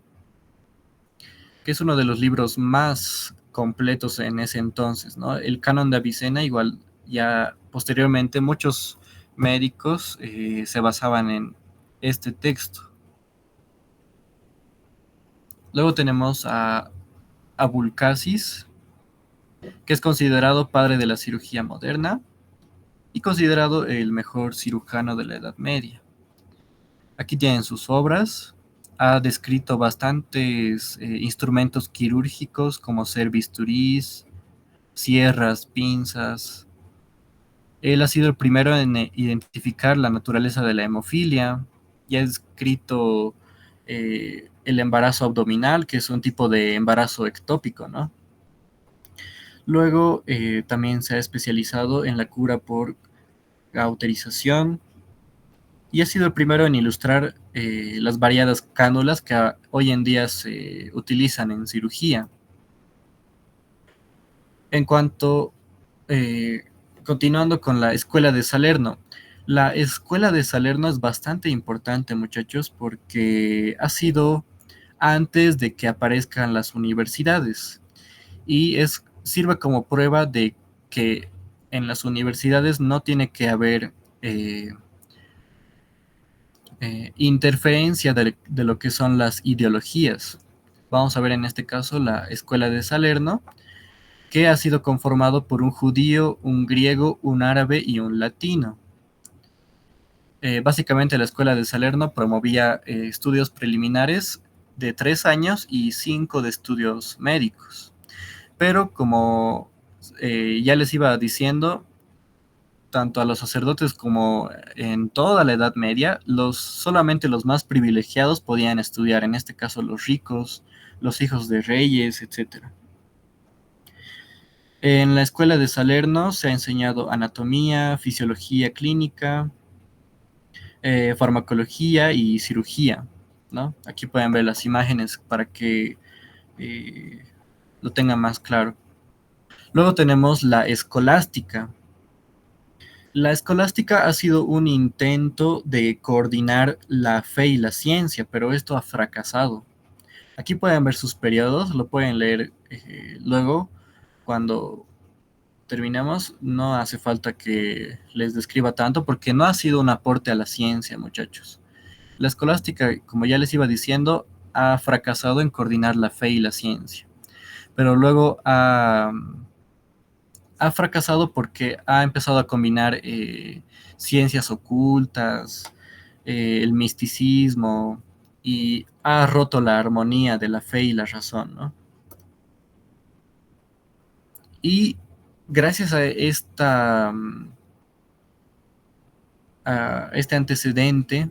que es uno de los libros más completos en ese entonces, ¿no? El Canon de Avicena, igual ya posteriormente muchos médicos se basaban en este texto. Luego tenemos a Abulcasis, que es considerado padre de la cirugía moderna y considerado el mejor cirujano de la Edad Media. Aquí tienen sus obras. Ha descrito bastantes instrumentos quirúrgicos como ser bisturís, sierras, pinzas. Él ha sido el primero en identificar la naturaleza de la hemofilia y ha descrito el embarazo abdominal, que es un tipo de embarazo ectópico, ¿no? Luego también se ha especializado en la cura por cauterización y ha sido el primero en ilustrar las variadas cánulas que hoy en día se utilizan en cirugía. En cuanto, eh, continuando con la escuela de Salerno, la escuela de Salerno es bastante importante, muchachos, porque ha sido antes de que aparezcan las universidades y sirve como prueba de que en las universidades no tiene que haber interferencia de lo que son las ideologías. Vamos a ver en este caso la escuela de Salerno, que ha sido conformado por un judío, un griego, un árabe y un latino. Básicamente la escuela de Salerno promovía estudios preliminares de 3 años y 5 de estudios médicos. Pero como ya les iba diciendo, tanto a los sacerdotes como en toda la Edad Media, solamente los más privilegiados podían estudiar, en este caso los ricos, los hijos de reyes, etcétera. En la escuela de Salerno se ha enseñado anatomía, fisiología clínica, farmacología y cirugía, ¿no? Aquí pueden ver las imágenes para que eh, lo tengan más claro. Luego tenemos la escolástica. La escolástica ha sido un intento de coordinar la fe y la ciencia, pero esto ha fracasado. Aquí pueden ver sus periodos, lo pueden leer luego cuando terminemos. No hace falta que les describa tanto porque no ha sido un aporte a la ciencia, muchachos. La escolástica, como ya les iba diciendo, ha fracasado en coordinar la fe y la ciencia, pero luego ha fracasado porque ha empezado a combinar ciencias ocultas, el misticismo, y ha roto la armonía de la fe y la razón, ¿no? Y gracias a este antecedente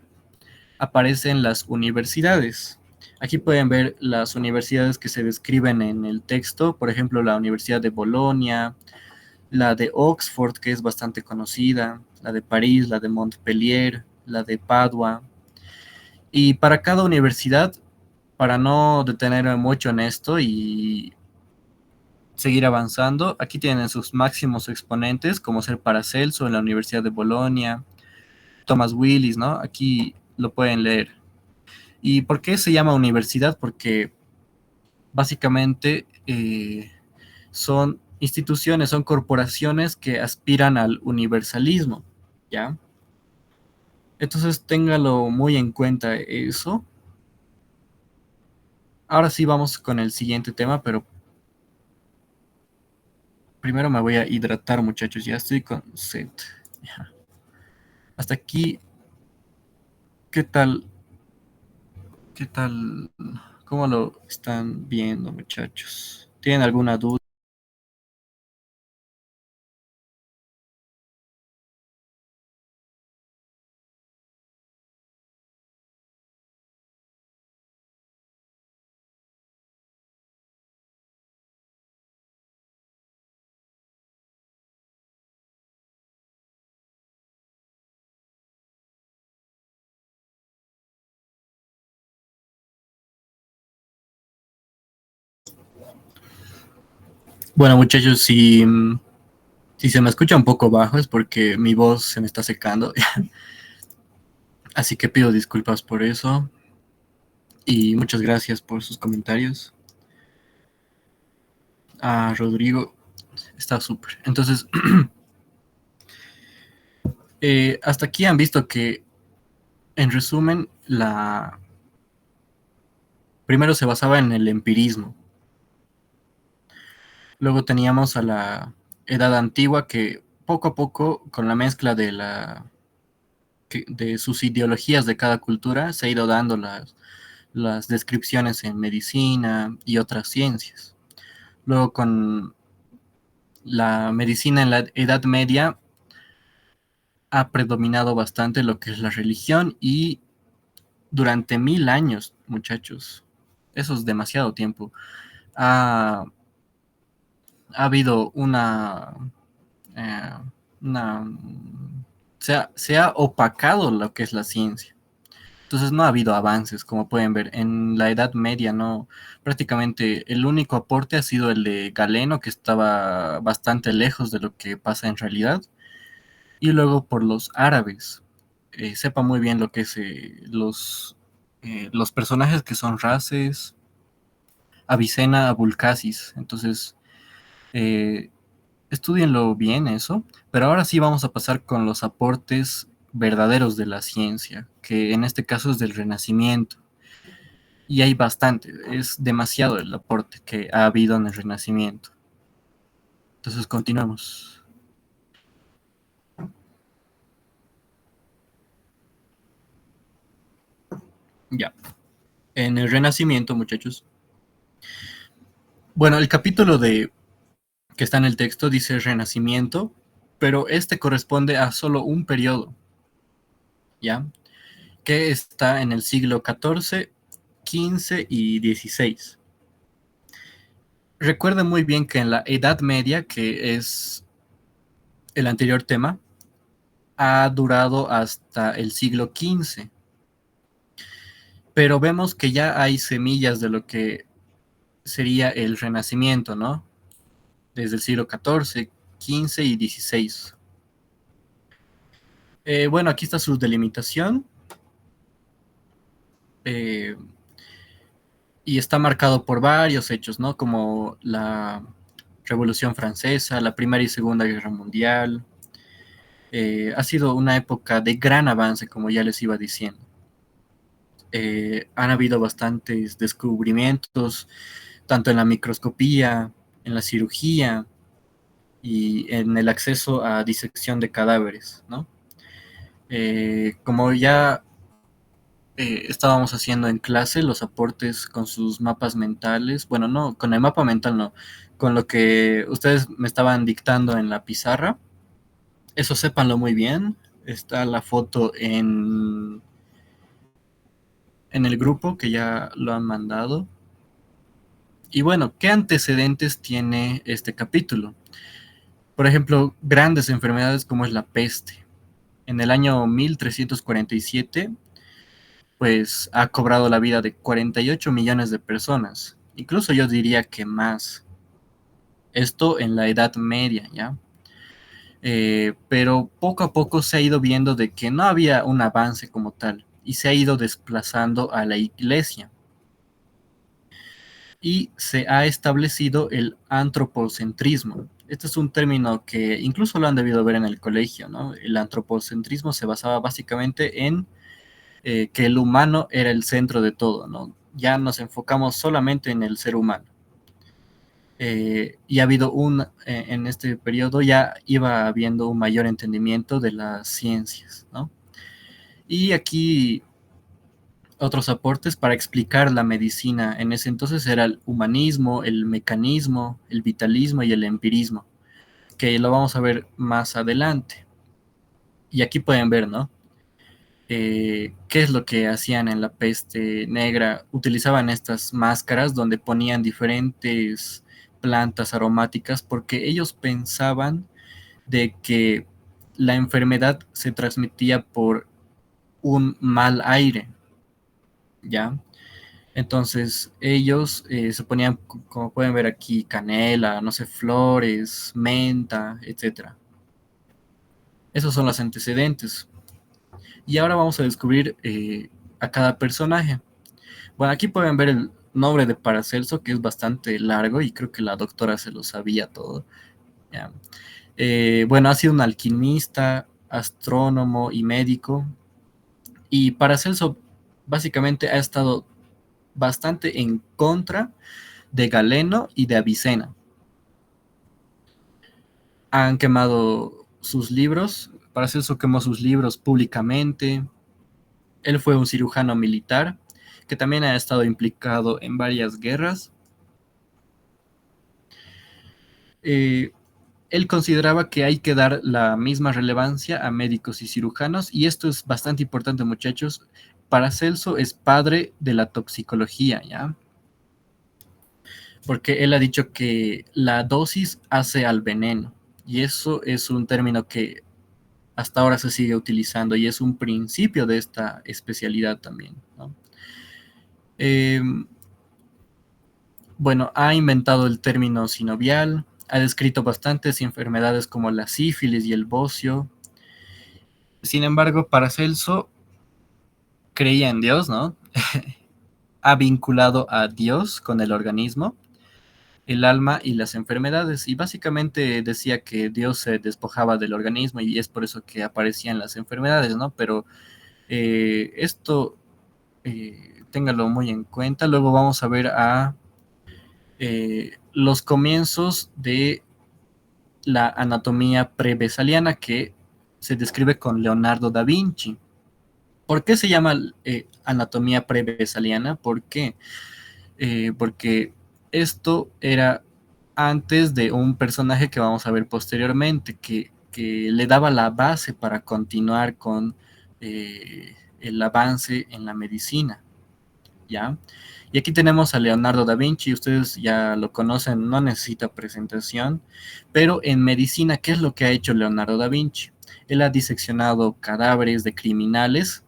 aparecen las universidades. Aquí pueden ver las universidades que se describen en el texto, por ejemplo, la Universidad de Bolonia, la de Oxford, que es bastante conocida, la de París, la de Montpellier, la de Padua. Y para cada universidad, para no detenerme mucho en esto y seguir avanzando, aquí tienen sus máximos exponentes, como ser Paracelso en la Universidad de Bolonia, Thomas Willis, ¿no? Aquí lo pueden leer. ¿Y por qué se llama universidad? Porque básicamente son instituciones, son corporaciones que aspiran al universalismo, ¿ya? Entonces téngalo muy en cuenta eso. Ahora sí vamos con el siguiente tema, pero primero me voy a hidratar, muchachos, ya estoy con sed. Ya. Hasta aquí, ¿qué tal? ¿Qué tal? ¿Cómo lo están viendo, muchachos? ¿Tienen alguna duda? Bueno, muchachos, si se me escucha un poco bajo es porque mi voz se me está secando, así que pido disculpas por eso y muchas gracias por sus comentarios. A Rodrigo está súper. Entonces, hasta aquí han visto que, en resumen, primero se basaba en el empirismo. Luego teníamos a la Edad Antigua que poco a poco, con la mezcla de sus ideologías de cada cultura, se ha ido dando las descripciones en medicina y otras ciencias. Luego con la medicina en la Edad Media ha predominado bastante lo que es la religión y durante 1000 años, muchachos, eso es demasiado tiempo, ha, ha habido eh, una se ha opacado lo que es la ciencia. Entonces no ha habido avances, como pueden ver. En la Edad Media no, prácticamente el único aporte ha sido el de Galeno, que estaba bastante lejos de lo que pasa en realidad. Y luego por los árabes. Sepa muy bien lo que es los personajes que son Races, Avicena, Abulcasis. Entonces, eh, estudienlo bien eso. Pero ahora sí vamos a pasar con los aportes verdaderos de la ciencia, que en este caso es del Renacimiento. Y hay bastante, es demasiado el aporte que ha habido en el Renacimiento. Entonces, continuamos. Ya. En el Renacimiento, muchachos. Bueno, el capítulo que está en el texto dice Renacimiento, pero este corresponde a solo un periodo, ¿ya? Que está en el siglo XIV, XV y XVI. Recuerda muy bien que en la Edad Media, que es el anterior tema, ha durado hasta el siglo XV, pero vemos que ya hay semillas de lo que sería el Renacimiento, ¿no? Desde el siglo XIV, XV y XVI. Bueno, aquí está su delimitación. eh, y está marcado por varios hechos, ¿no? Como la Revolución Francesa, la Primera y Segunda Guerra Mundial. Ha sido una época de gran avance, como ya les iba diciendo. Han habido bastantes descubrimientos, tanto en la microscopía, en la cirugía y en el acceso a disección de cadáveres, ¿no? Como ya estábamos haciendo en clase, los aportes con sus mapas mentales, bueno, no, con el mapa mental no, con lo que ustedes me estaban dictando en la pizarra, eso sépanlo muy bien, está la foto en el grupo que ya lo han mandado. Y bueno, ¿qué antecedentes tiene este capítulo? Por ejemplo, grandes enfermedades como es la peste. En el año 1347, pues ha cobrado la vida de 48 millones de personas. Incluso yo diría que más. Esto en la Edad Media, ¿ya? Pero poco a poco se ha ido viendo de que no había un avance como tal y se ha ido desplazando a la iglesia. Y se ha establecido el antropocentrismo. Este es un término que incluso lo han debido ver en el colegio, ¿no? El antropocentrismo se basaba básicamente en que el humano era el centro de todo, ¿no? Ya nos enfocamos solamente en el ser humano. Y ha habido en este periodo ya iba habiendo un mayor entendimiento de las ciencias, ¿no? Y aquí otros aportes para explicar la medicina en ese entonces era el humanismo, el mecanismo, el vitalismo y el empirismo, que lo vamos a ver más adelante. Y aquí pueden ver, ¿no? Qué es lo que hacían en la peste negra. Utilizaban estas máscaras donde ponían diferentes plantas aromáticas porque ellos pensaban de que la enfermedad se transmitía por un mal aire, ¿ya? Entonces ellos se ponían, como pueden ver aquí, canela, no sé, flores, menta, etcétera. Esos son los antecedentes. Y ahora vamos a descubrir a cada personaje. Bueno, aquí pueden ver el nombre de Paracelso, que es bastante largo y creo que la doctora se lo sabía todo. ¿Ya? Bueno, ha sido un alquimista, astrónomo y médico. Y Paracelso básicamente ha estado bastante en contra de Galeno y de Avicena. Han quemado sus libros, Paracelso quemó sus libros públicamente. Él fue un cirujano militar que también ha estado implicado en varias guerras. Eh, Él consideraba que hay que dar la misma relevancia a médicos y cirujanos, y esto es bastante importante, muchachos. Paracelso es padre de la toxicología, ¿ya? Porque él ha dicho que la dosis hace al veneno, y eso es un término que hasta ahora se sigue utilizando y es un principio de esta especialidad también, ¿no? Eh, bueno, ha inventado el término sinovial, ha descrito bastantes enfermedades como la sífilis y el bocio. Sin embargo, Paracelso creía en Dios, ¿no? Ha vinculado a Dios con el organismo, el alma y las enfermedades, y básicamente decía que Dios se despojaba del organismo y es por eso que aparecían las enfermedades, ¿no? Pero esto téngalo muy en cuenta. Luego vamos a ver a los comienzos de la anatomía pre-vesaliana que se describe con Leonardo da Vinci. ¿Por qué se llama anatomía pre-vesaliana? ¿Por qué? Porque esto era antes de un personaje que vamos a ver posteriormente, que que le daba la base para continuar con el avance en la medicina, ¿ya? Y aquí tenemos a Leonardo da Vinci, ustedes ya lo conocen, no necesita presentación, pero en medicina, ¿qué es lo que ha hecho Leonardo da Vinci? Él ha diseccionado cadáveres de criminales,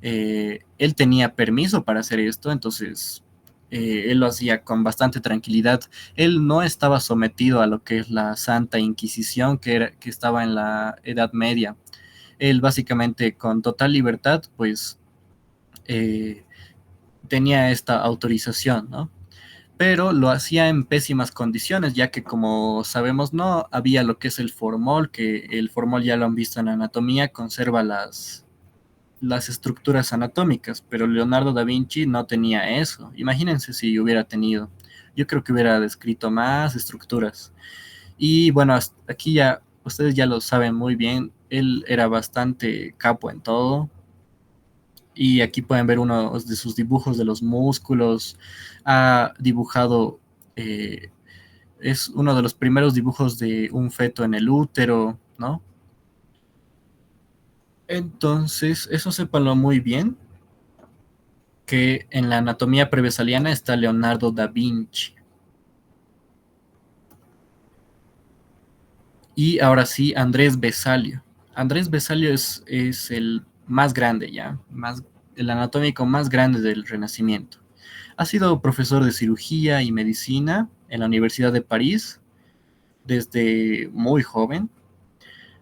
él tenía permiso para hacer esto, entonces él lo hacía con bastante tranquilidad. Él no estaba sometido a lo que es la Santa Inquisición, que estaba en la Edad Media. Él básicamente con total libertad, pues eh, tenía esta autorización, ¿no? Pero lo hacía en pésimas condiciones, ya que como sabemos no había lo que es el formol, que el formol ya lo han visto en anatomía, conserva las estructuras anatómicas, pero Leonardo da Vinci no tenía eso. Imagínense si hubiera tenido. Yo creo que hubiera descrito más estructuras. Y bueno, aquí ya ustedes ya lo saben muy bien, él era bastante capo en todo. Y aquí pueden ver uno de sus dibujos de los músculos. Ha dibujado, eh, es uno de los primeros dibujos de un feto en el útero, ¿no? Entonces, eso sépanlo muy bien, que en la anatomía prevesaliana está Leonardo da Vinci. Y ahora sí, Andrés Besalio. Andrés Besalio es el más grande ya, el anatómico más grande del Renacimiento. Ha sido profesor de cirugía y medicina en la Universidad de París desde muy joven.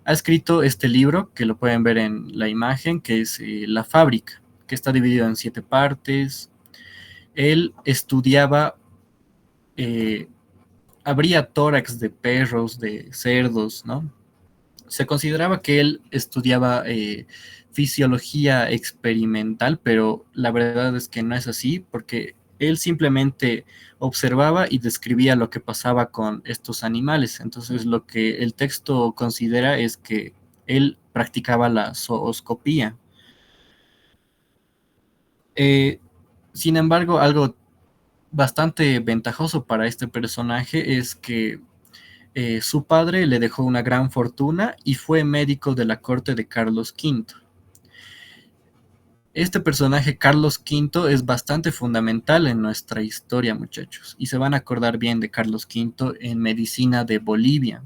Ha escrito este libro, que lo pueden ver en la imagen, que es La fábrica, que está dividido en 7 partes. Él estudiaba, eh, abría tórax de perros, de cerdos, ¿no? Se consideraba que él estudiaba fisiología experimental, pero la verdad es que no es así, porque él simplemente observaba y describía lo que pasaba con estos animales. Entonces, lo que el texto considera es que él practicaba la zooscopía. Eh, Sin embargo, algo bastante ventajoso para este personaje es que su padre le dejó una gran fortuna y fue médico de la corte de Carlos V. Este personaje, Carlos V, es bastante fundamental en nuestra historia, muchachos, y se van a acordar bien de Carlos V en medicina de Bolivia,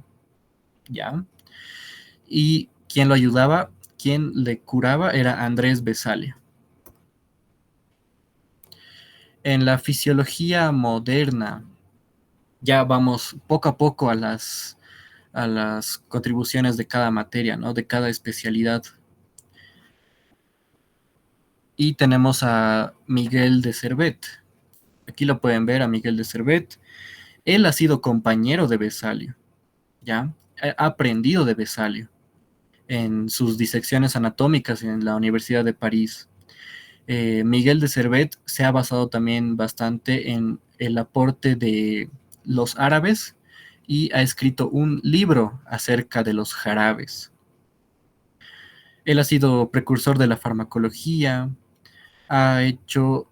¿ya? Y quien lo ayudaba, quien le curaba, era Andrés Besalio. En la fisiología moderna, ya vamos poco a poco a las contribuciones de cada materia, ¿no? De cada especialidad. Y tenemos a Miguel de Servet. Aquí lo pueden ver a Miguel de Servet. Él ha sido compañero de Besalio, ¿ya? Ha aprendido de Besalio en sus disecciones anatómicas en la Universidad de París. Miguel de Servet se ha basado también bastante en el aporte de los árabes y ha escrito un libro acerca de los jarabes. Él ha sido precursor de la farmacología, ha hecho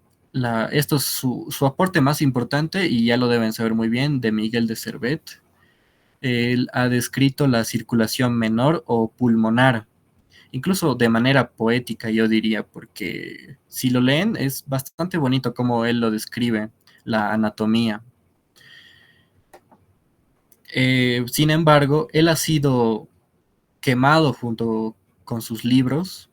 esto es su aporte más importante y ya lo deben saber muy bien de Miguel de Servet. Él ha descrito la circulación menor o pulmonar, incluso de manera poética, yo diría, porque si lo leen es bastante bonito como él lo describe, la anatomía. Sin embargo, él ha sido quemado junto con sus libros,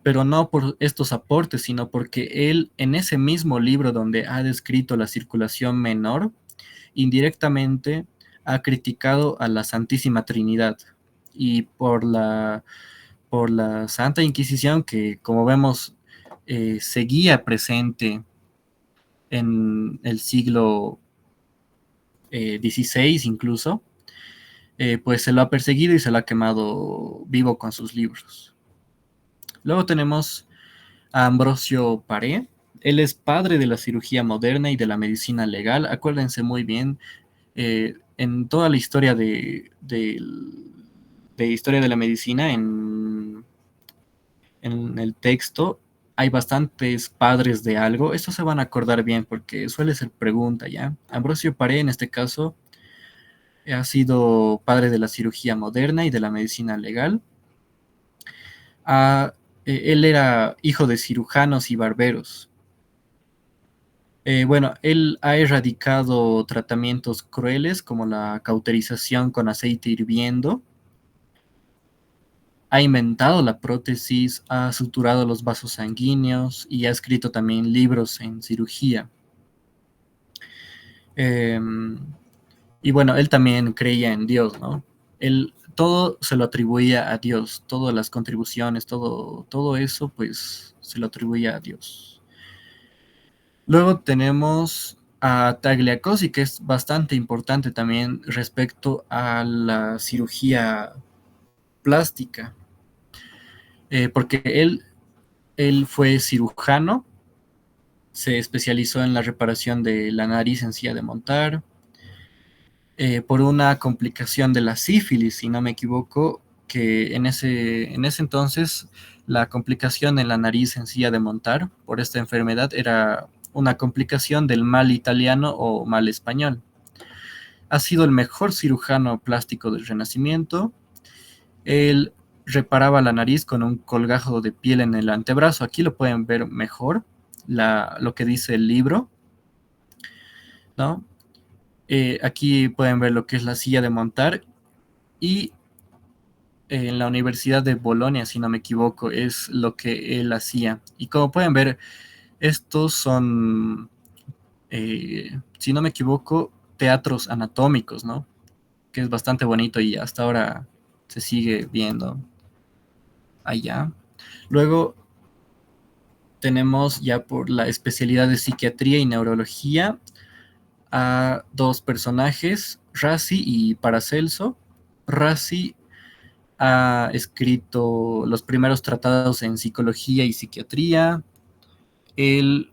pero no por estos aportes, sino porque él en ese mismo libro donde ha descrito la circulación menor, indirectamente ha criticado a la Santísima Trinidad y por la Santa Inquisición que, como vemos, seguía presente en el siglo XVI incluso, pues se lo ha perseguido y se lo ha quemado vivo con sus libros. Luego tenemos a Ambrosio Paré. Él es padre de la cirugía moderna y de la medicina legal. Acuérdense muy bien, en toda la historia de historia de la medicina, en el texto, hay bastantes padres de algo. Estos se van a acordar bien porque suele ser pregunta, ¿ya? Ambrosio Paré, en este caso, Ha sido padre de la cirugía moderna y de la medicina legal. Ah, él era hijo de cirujanos y barberos. Bueno, él ha erradicado tratamientos crueles como la cauterización con aceite hirviendo, ha inventado la prótesis, ha suturado los vasos sanguíneos y ha escrito también libros en cirugía. Eh, y bueno, él también creía en Dios, ¿no? Él todo se lo atribuía a Dios, todas las contribuciones, todo eso, pues se lo atribuía a Dios. Luego tenemos a Tagliacozzi, que es bastante importante también respecto a la cirugía plástica, porque él fue cirujano, se especializó en la reparación de la nariz en silla de montar, por una complicación de la sífilis, si no me equivoco, que en ese entonces la complicación en la nariz en silla de montar por esta enfermedad era una complicación del mal italiano o mal español. Ha sido el mejor cirujano plástico del Renacimiento. Él reparaba la nariz con un colgajo de piel en el antebrazo. Aquí lo pueden ver mejor, lo que dice el libro, ¿no? Aquí pueden ver lo que es la silla de montar y en la Universidad de Bolonia, si no me equivoco, es lo que él hacía. Y como pueden ver, estos son, si no me equivoco, teatros anatómicos, ¿no? Que es bastante bonito y hasta ahora se sigue viendo allá. Luego tenemos ya por la especialidad de psiquiatría y neurología a dos personajes, Rassi y Paracelso. Rassi ha escrito los primeros tratados en psicología y psiquiatría. Él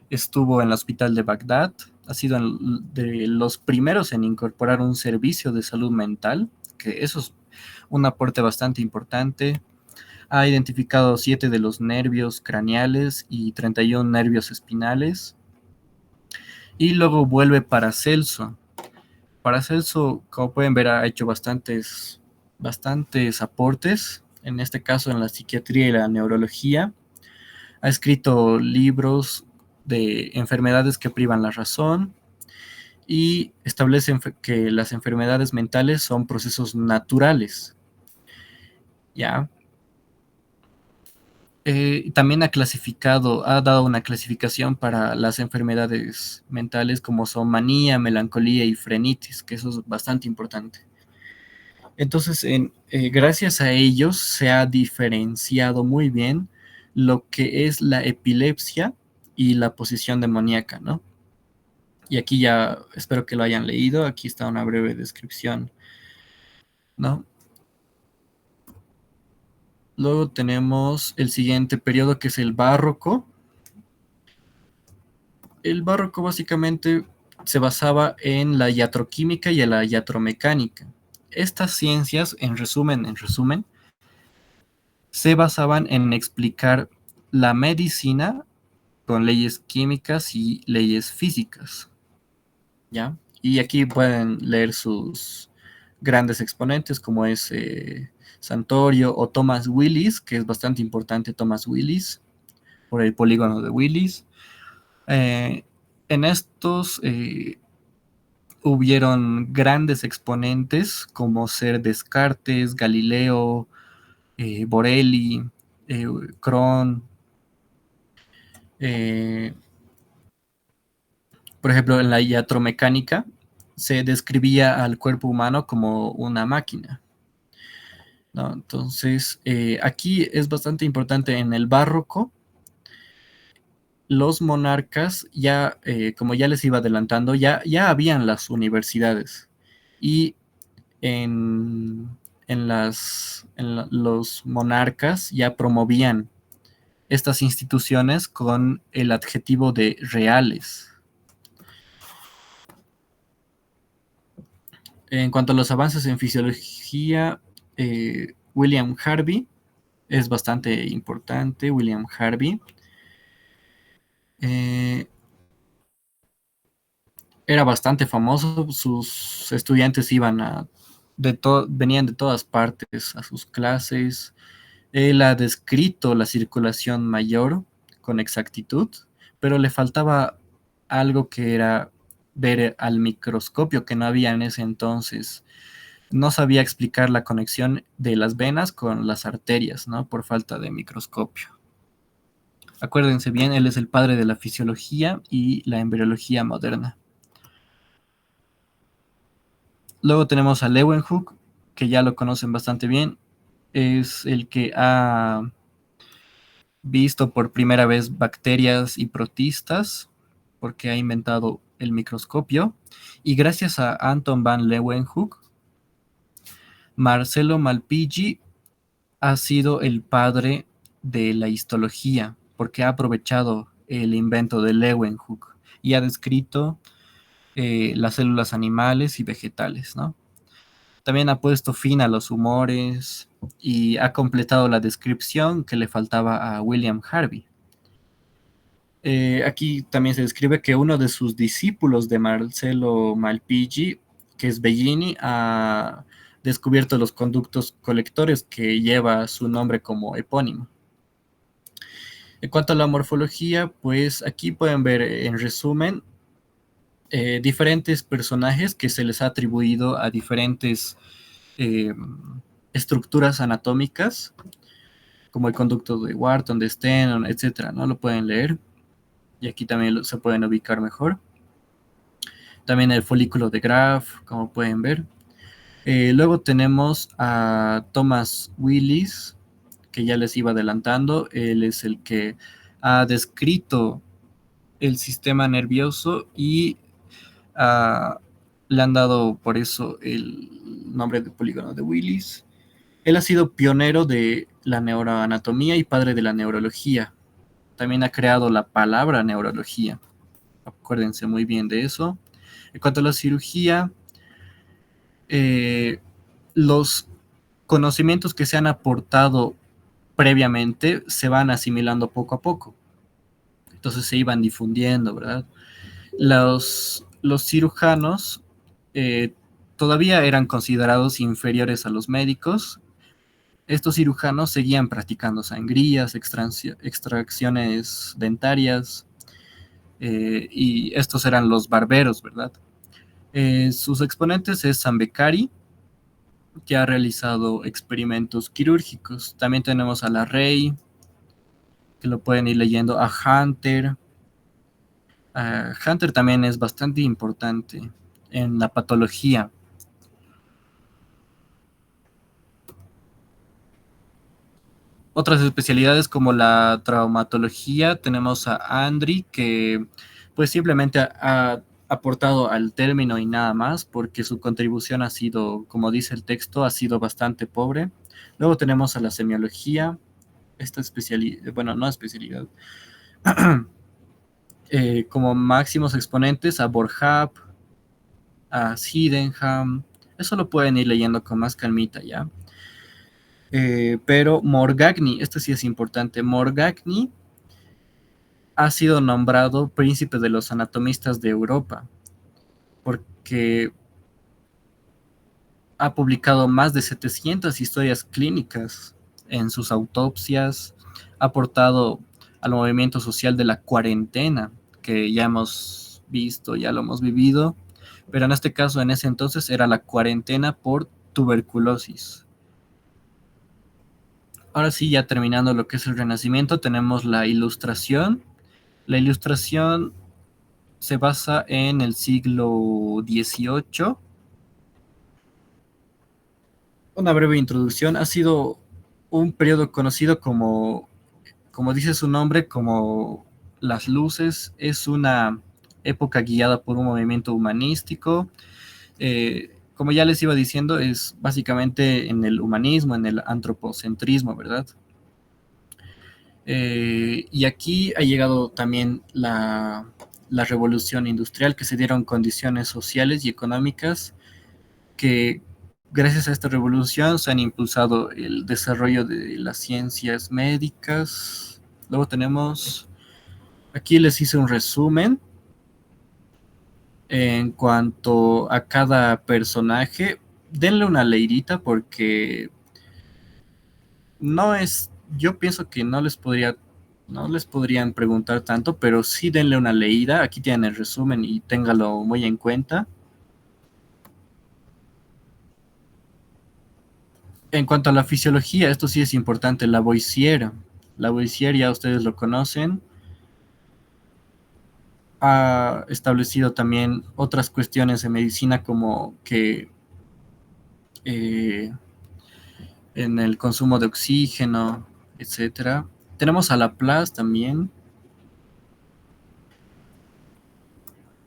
estuvo en el hospital de Bagdad, ha sido de los primeros en incorporar un servicio de salud mental, que eso es un aporte bastante importante. Ha identificado 7 de los nervios craneales y 31 nervios espinales. Y luego vuelve Paracelso. Paracelso, como pueden ver, ha hecho bastantes aportes, en este caso en la psiquiatría y la neurología. Ha escrito libros de enfermedades que privan la razón y establece que las enfermedades mentales son procesos naturales. ¿Ya? También ha dado una clasificación para las enfermedades mentales como son manía, melancolía y frenitis, que eso es bastante importante. Entonces, gracias a ellos se ha diferenciado muy bien lo que es la epilepsia y la posesión demoníaca, ¿no? Y aquí ya espero que lo hayan leído, aquí está una breve descripción, ¿no? Luego tenemos el siguiente periodo que es el barroco. El barroco básicamente se basaba en la iatroquímica y en la iatromecánica. Estas ciencias, en resumen, se basaban en explicar la medicina con leyes químicas y leyes físicas, ¿ya? Y aquí pueden leer sus grandes exponentes como es Santorio o Thomas Willis, que es bastante importante Thomas Willis, por el polígono de Willis. Eh, en estos hubieron grandes exponentes como ser Descartes, Galileo, Borelli, Cron, eh, por ejemplo, en la iatromecánica se describía al cuerpo humano como una máquina, ¿no? Entonces, aquí es bastante importante en el barroco, los monarcas ya, como ya les iba adelantando, ya habían las universidades y en, los monarcas ya promovían estas instituciones con el adjetivo de reales. En cuanto a los avances en fisiología, William Harvey es bastante importante. William Harvey. Eh, era bastante famoso, sus estudiantes venían de todas partes a sus clases. Él ha descrito la circulación mayor con exactitud, pero le faltaba algo que era ver al microscopio que no había en ese entonces. No sabía explicar la conexión de las venas con las arterias, ¿no? Por falta de microscopio. Acuérdense bien, él es el padre de la fisiología y la embriología moderna. Luego tenemos a Leeuwenhoek, que ya lo conocen bastante bien. Es el que ha visto por primera vez bacterias y protistas, porque ha inventado el microscopio. Y gracias a Anton van Leeuwenhoek, Marcelo Malpighi ha sido el padre de la histología, porque ha aprovechado el invento de Leeuwenhoek y ha descrito las células animales y vegetales, ¿no? También ha puesto fin a los humores y ha completado la descripción que le faltaba a William Harvey. Aquí también se describe que uno de sus discípulos de Marcelo Malpighi, que es Bellini, ha descubierto los conductos colectores que lleva su nombre como epónimo. En cuanto a la morfología, pues aquí pueden ver en resumen diferentes personajes que se les ha atribuido a diferentes eh, estructuras anatómicas, como el conducto de Wharton, de Stennon, etcétera, ¿no? Lo pueden leer y aquí también se pueden ubicar mejor. También el folículo de Graf, como pueden ver. Luego tenemos a Thomas Willis, que ya les iba adelantando. Él es el que ha descrito el sistema nervioso y le han dado por eso el nombre de polígono de Willis. Él ha sido pionero de la neuroanatomía y padre de la neurología. También ha creado la palabra neurología. Acuérdense muy bien de eso. En cuanto a la cirugía, eh, los conocimientos que se han aportado previamente se van asimilando poco a poco. Entonces se iban difundiendo, ¿verdad? Los cirujanos todavía eran considerados inferiores a los médicos. Estos cirujanos seguían practicando sangrías, extracciones dentarias, y estos eran los barberos, ¿verdad? Sus exponentes es San Beccari, que ha realizado experimentos quirúrgicos. También tenemos a la Rey, que lo pueden ir leyendo, a Hunter. Hunter también es bastante importante en la patología. Otras especialidades como la traumatología, tenemos a Andri, que pues simplemente ha aportado al término y nada más, porque su contribución ha sido, como dice el texto, ha sido bastante pobre. Luego tenemos a la semiología, esta especialidad, bueno, no especialidad, como máximos exponentes a Borjap, a Sydenham. Eso lo pueden ir leyendo con más calmita ya. Pero Morgagni, esto sí es importante, Morgagni ha sido nombrado príncipe de los anatomistas de Europa, porque ha publicado más de 700 historias clínicas en sus autopsias, ha aportado al movimiento social de la cuarentena, que ya hemos visto, ya lo hemos vivido, pero en este caso, en ese entonces, era la cuarentena por tuberculosis. Ahora sí, ya terminando lo que es el Renacimiento, tenemos la Ilustración. La Ilustración se basa en el siglo XVIII. Una breve introducción. Ha sido un periodo conocido como dice su nombre, como las luces. Es una época guiada por un movimiento humanístico. Como ya les iba diciendo, es básicamente en el humanismo, en el antropocentrismo, ¿verdad? Y aquí ha llegado también la revolución industrial, que se dieron condiciones sociales y económicas que gracias a esta revolución se han impulsado el desarrollo de las ciencias médicas. Luego tenemos, aquí les hice un resumen. En cuanto a cada personaje, denle una leidita porque no es, yo pienso que no les podrían preguntar tanto, pero sí denle una leída. Aquí tienen el resumen y téngalo muy en cuenta. En cuanto a la fisiología, esto sí es importante, Lavoisier. Lavoisier ya ustedes lo conocen. Ha establecido también otras cuestiones de medicina como que eh, en el consumo de oxígeno, etcétera. Tenemos a Laplace también.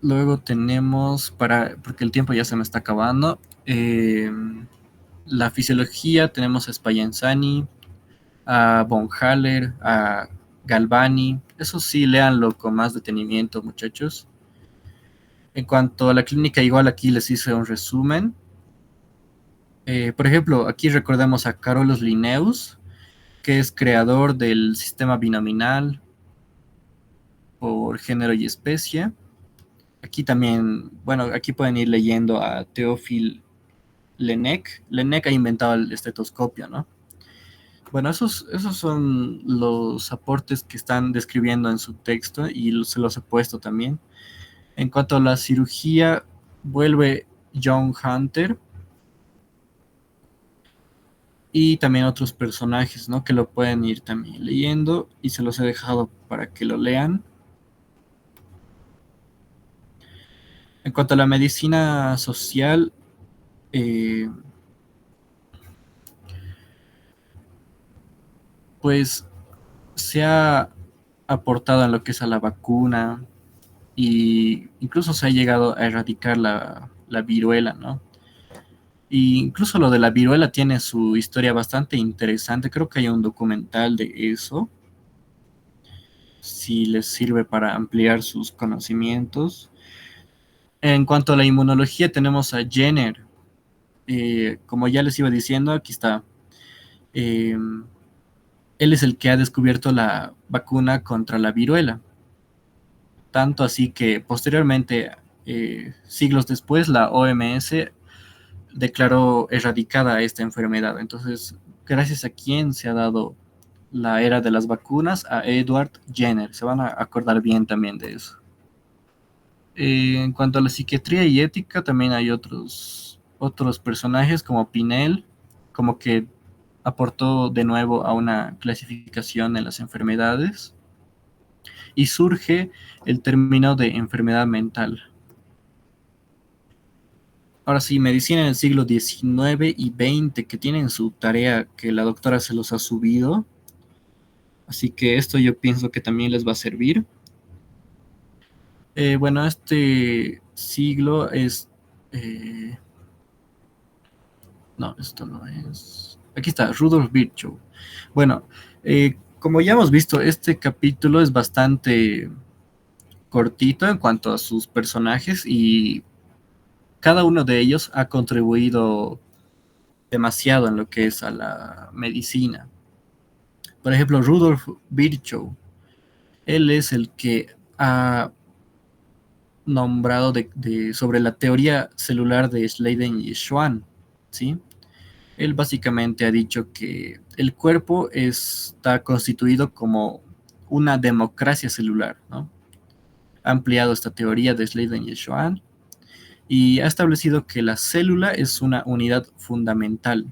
Luego tenemos, porque el tiempo ya se me está acabando, la fisiología, tenemos a Spallanzani, a Von Haller, a Galvani. Eso sí, léanlo con más detenimiento, muchachos. En cuanto a la clínica, igual aquí les hice un resumen. Por ejemplo, aquí recordemos a Carolus Linnaeus, que es creador del sistema binominal por género y especie. Aquí también, bueno, aquí pueden ir leyendo a Théophile Lennec. Lennec ha inventado el estetoscopio, ¿no? Bueno, esos son los aportes que están describiendo en su texto y se los he puesto también. En cuanto a la cirugía, vuelve John Hunter y también otros personajes, ¿no? Que lo pueden ir también leyendo y se los he dejado para que lo lean. En cuanto a la medicina social, eh, pues se ha aportado en lo que es a la vacuna y incluso se ha llegado a erradicar la viruela, ¿no? Y incluso lo de la viruela tiene su historia bastante interesante. Creo que hay un documental de eso, si les sirve para ampliar sus conocimientos. En cuanto a la inmunología, tenemos a Jenner. Como ya les iba diciendo, aquí está. Eh, Él es el que ha descubierto la vacuna contra la viruela. Tanto así que posteriormente, siglos después, la OMS declaró erradicada esta enfermedad. Entonces, gracias a quién se ha dado la era de las vacunas, a Edward Jenner. Se van a acordar bien también de eso. En cuanto a la psiquiatría y ética, también hay otros personajes como Pinel, como que aportó de nuevo a una clasificación en las enfermedades y surge el término de enfermedad mental. Ahora sí, medicina en el siglo XIX y XX, que tienen su tarea que la doctora se los ha subido. Así que esto yo pienso que también les va a servir. Bueno, este siglo es... eh, no, esto no es... Aquí está, Rudolf Virchow. Bueno, como ya hemos visto, este capítulo es bastante cortito en cuanto a sus personajes y cada uno de ellos ha contribuido demasiado en lo que es a la medicina. Por ejemplo, Rudolf Virchow, él es el que ha nombrado sobre la teoría celular de Schleiden y Schwann, ¿sí? Él básicamente ha dicho que el cuerpo está constituido como una democracia celular, ¿no? Ha ampliado esta teoría de Schleiden y Schwann y ha establecido que la célula es una unidad fundamental.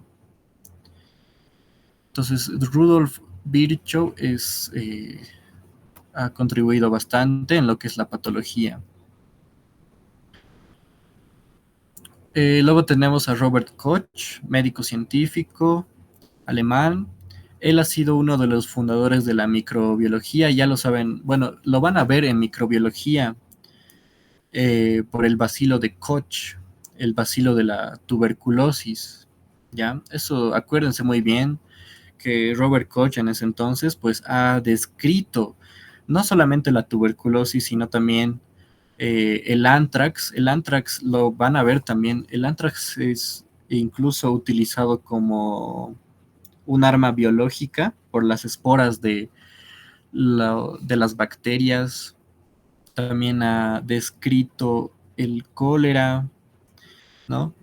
Entonces, Rudolf Virchow ha contribuido bastante en lo que es la patología. Luego tenemos a Robert Koch, médico científico alemán. Él ha sido uno de los fundadores de la microbiología, ya lo saben, bueno, lo van a ver en microbiología por el bacilo de Koch, el bacilo de la tuberculosis, ¿ya? Eso acuérdense muy bien que Robert Koch en ese entonces pues ha descrito no solamente la tuberculosis, sino también el anthrax. El anthrax lo van a ver también. El anthrax es incluso utilizado como un arma biológica por las esporas de las bacterias. También ha descrito el cólera, ¿no?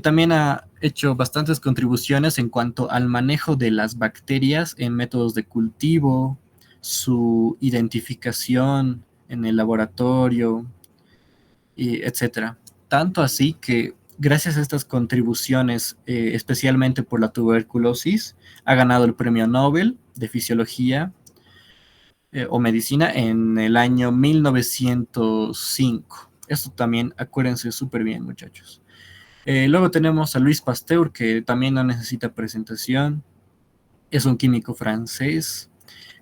También ha hecho bastantes contribuciones en cuanto al manejo de las bacterias en métodos de cultivo, su identificación en el laboratorio, y etcétera. Tanto así que gracias a estas contribuciones, especialmente por la tuberculosis, ha ganado el premio Nobel de Fisiología o Medicina en el año 1905. Esto también acuérdense súper bien, muchachos. Luego tenemos a Luis Pasteur, que también no necesita presentación. Es un químico francés.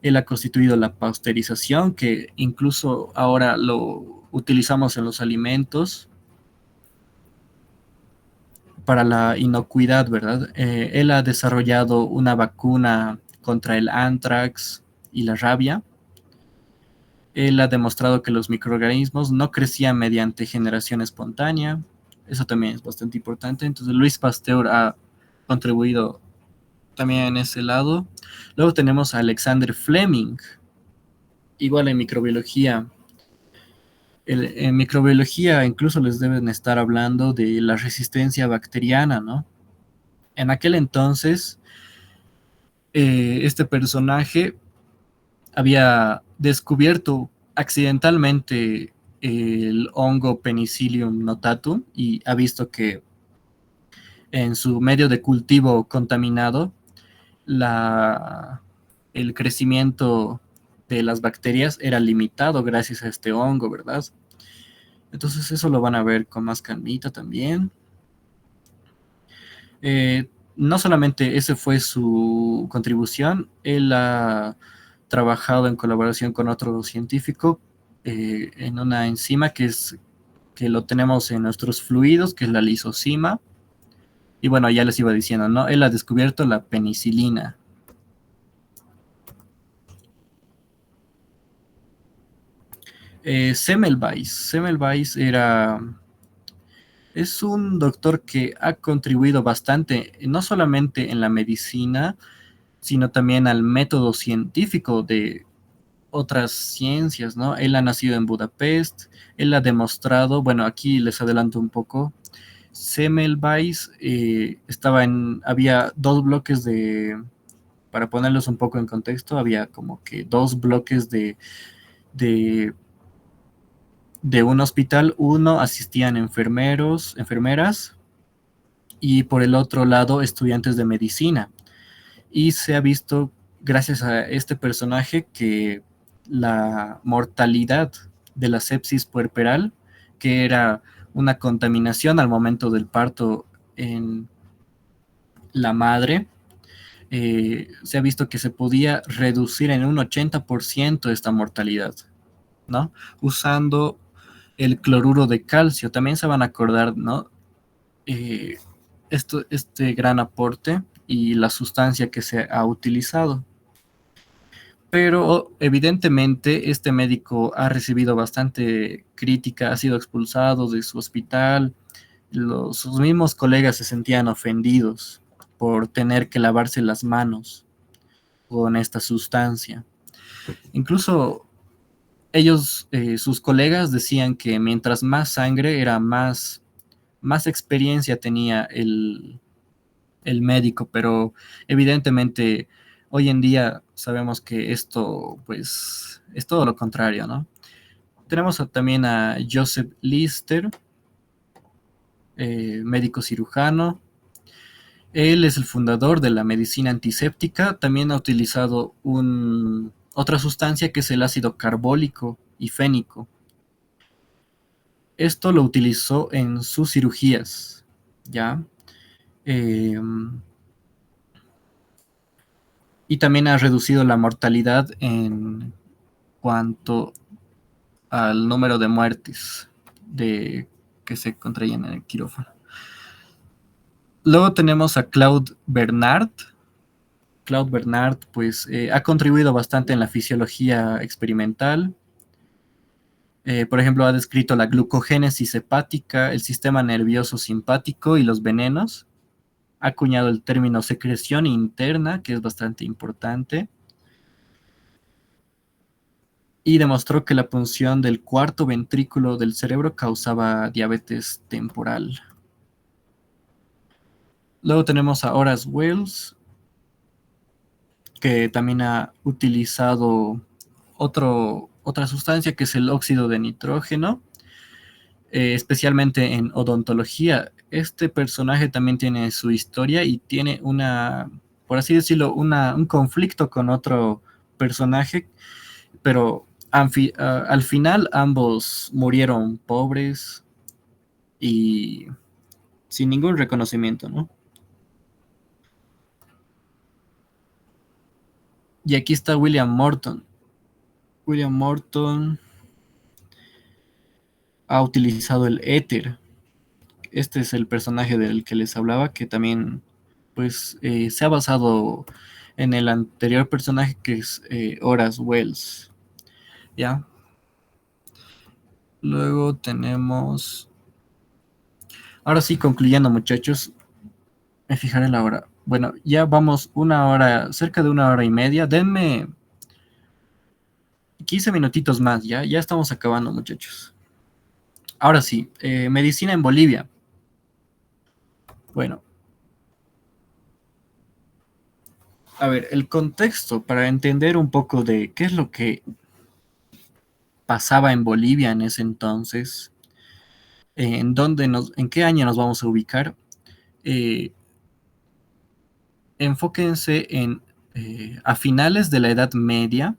Él ha constituido la pasteurización, que incluso ahora lo utilizamos en los alimentos para la inocuidad, ¿verdad? Él ha desarrollado una vacuna contra el anthrax y la rabia. Él ha demostrado que los microorganismos no crecían mediante generación espontánea. Eso también es bastante importante. Entonces, Luis Pasteur ha contribuido también en ese lado. Luego tenemos a Alexander Fleming, igual en microbiología. En microbiología incluso les deben estar hablando de la resistencia bacteriana, ¿no? En aquel entonces, este personaje había descubierto accidentalmente el hongo Penicillium notatum y ha visto que en su medio de cultivo contaminado, la, el crecimiento de las bacterias era limitado gracias a este hongo, ¿verdad? Entonces eso lo van a ver con más calmita también. No solamente ese fue su contribución, él ha trabajado en colaboración con otro científico en una enzima que lo tenemos en nuestros fluidos, que es la lisocima. Y bueno, ya les iba diciendo, ¿no? Él ha descubierto la penicilina. Semmelweis es un doctor que ha contribuido bastante, no solamente en la medicina, sino también al método científico de otras ciencias, ¿no? Él ha nacido en Budapest, él ha demostrado, bueno, aquí les adelanto un poco, Semmelweis había dos bloques para ponerlos un poco en contexto, había como que dos bloques de, de un hospital, uno asistían enfermeros, enfermeras, y por el otro lado estudiantes de medicina. Y se ha visto, gracias a este personaje, que la mortalidad de la sepsis puerperal, que era una contaminación al momento del parto en la madre, se ha visto que se podía reducir en un 80% esta mortalidad, ¿no? Usando el cloruro de calcio. También se van a acordar, ¿no? Eh, este gran aporte y la sustancia que se ha utilizado. Pero evidentemente este médico ha recibido bastante crítica, ha sido expulsado de su hospital, sus mismos colegas se sentían ofendidos por tener que lavarse las manos con esta sustancia. Incluso sus colegas decían que mientras más sangre era más experiencia tenía el médico, pero evidentemente hoy en día sabemos que esto pues es todo lo contrario, ¿no? Tenemos también a Joseph Lister, médico cirujano. Él es el fundador de la medicina antiséptica. También ha utilizado otra sustancia que es el ácido carbólico y fénico. Esto lo utilizó en sus cirugías, ¿ya? Eh, y también ha reducido la mortalidad en cuanto al número de muertes que se contraían en el quirófano. Luego tenemos a Claude Bernard. Claude Bernard pues, ha contribuido bastante en la fisiología experimental. Por ejemplo, ha descrito la glucogénesis hepática, el sistema nervioso simpático y los venenos. Ha acuñado el término secreción interna, que es bastante importante. y demostró que la punción del cuarto ventrículo del cerebro causaba diabetes temporal. Luego tenemos a Horace Wells, que también ha utilizado otra sustancia que es el óxido de nitrógeno, especialmente en odontología. Este personaje también tiene su historia y tiene por así decirlo, un conflicto con otro personaje, pero al final ambos murieron pobres y sin ningún reconocimiento, ¿no? Y aquí está William Morton. William Morton ha utilizado el éter. Este es el personaje del que les hablaba, que también pues se ha basado en el anterior personaje que es Horace Wells. ¿Ya? Luego tenemos... Ahora sí, concluyendo muchachos, me fijaré la hora. Bueno, ya vamos una hora, cerca de una hora y media. Denme 15 minutitos más, ¿ya? Ya estamos acabando muchachos. Ahora sí, medicina en Bolivia. Bueno, a ver, el contexto para entender un poco de qué es lo que pasaba en Bolivia en ese entonces, en qué año nos vamos a ubicar. Eh, Enfóquense en a finales de la Edad Media,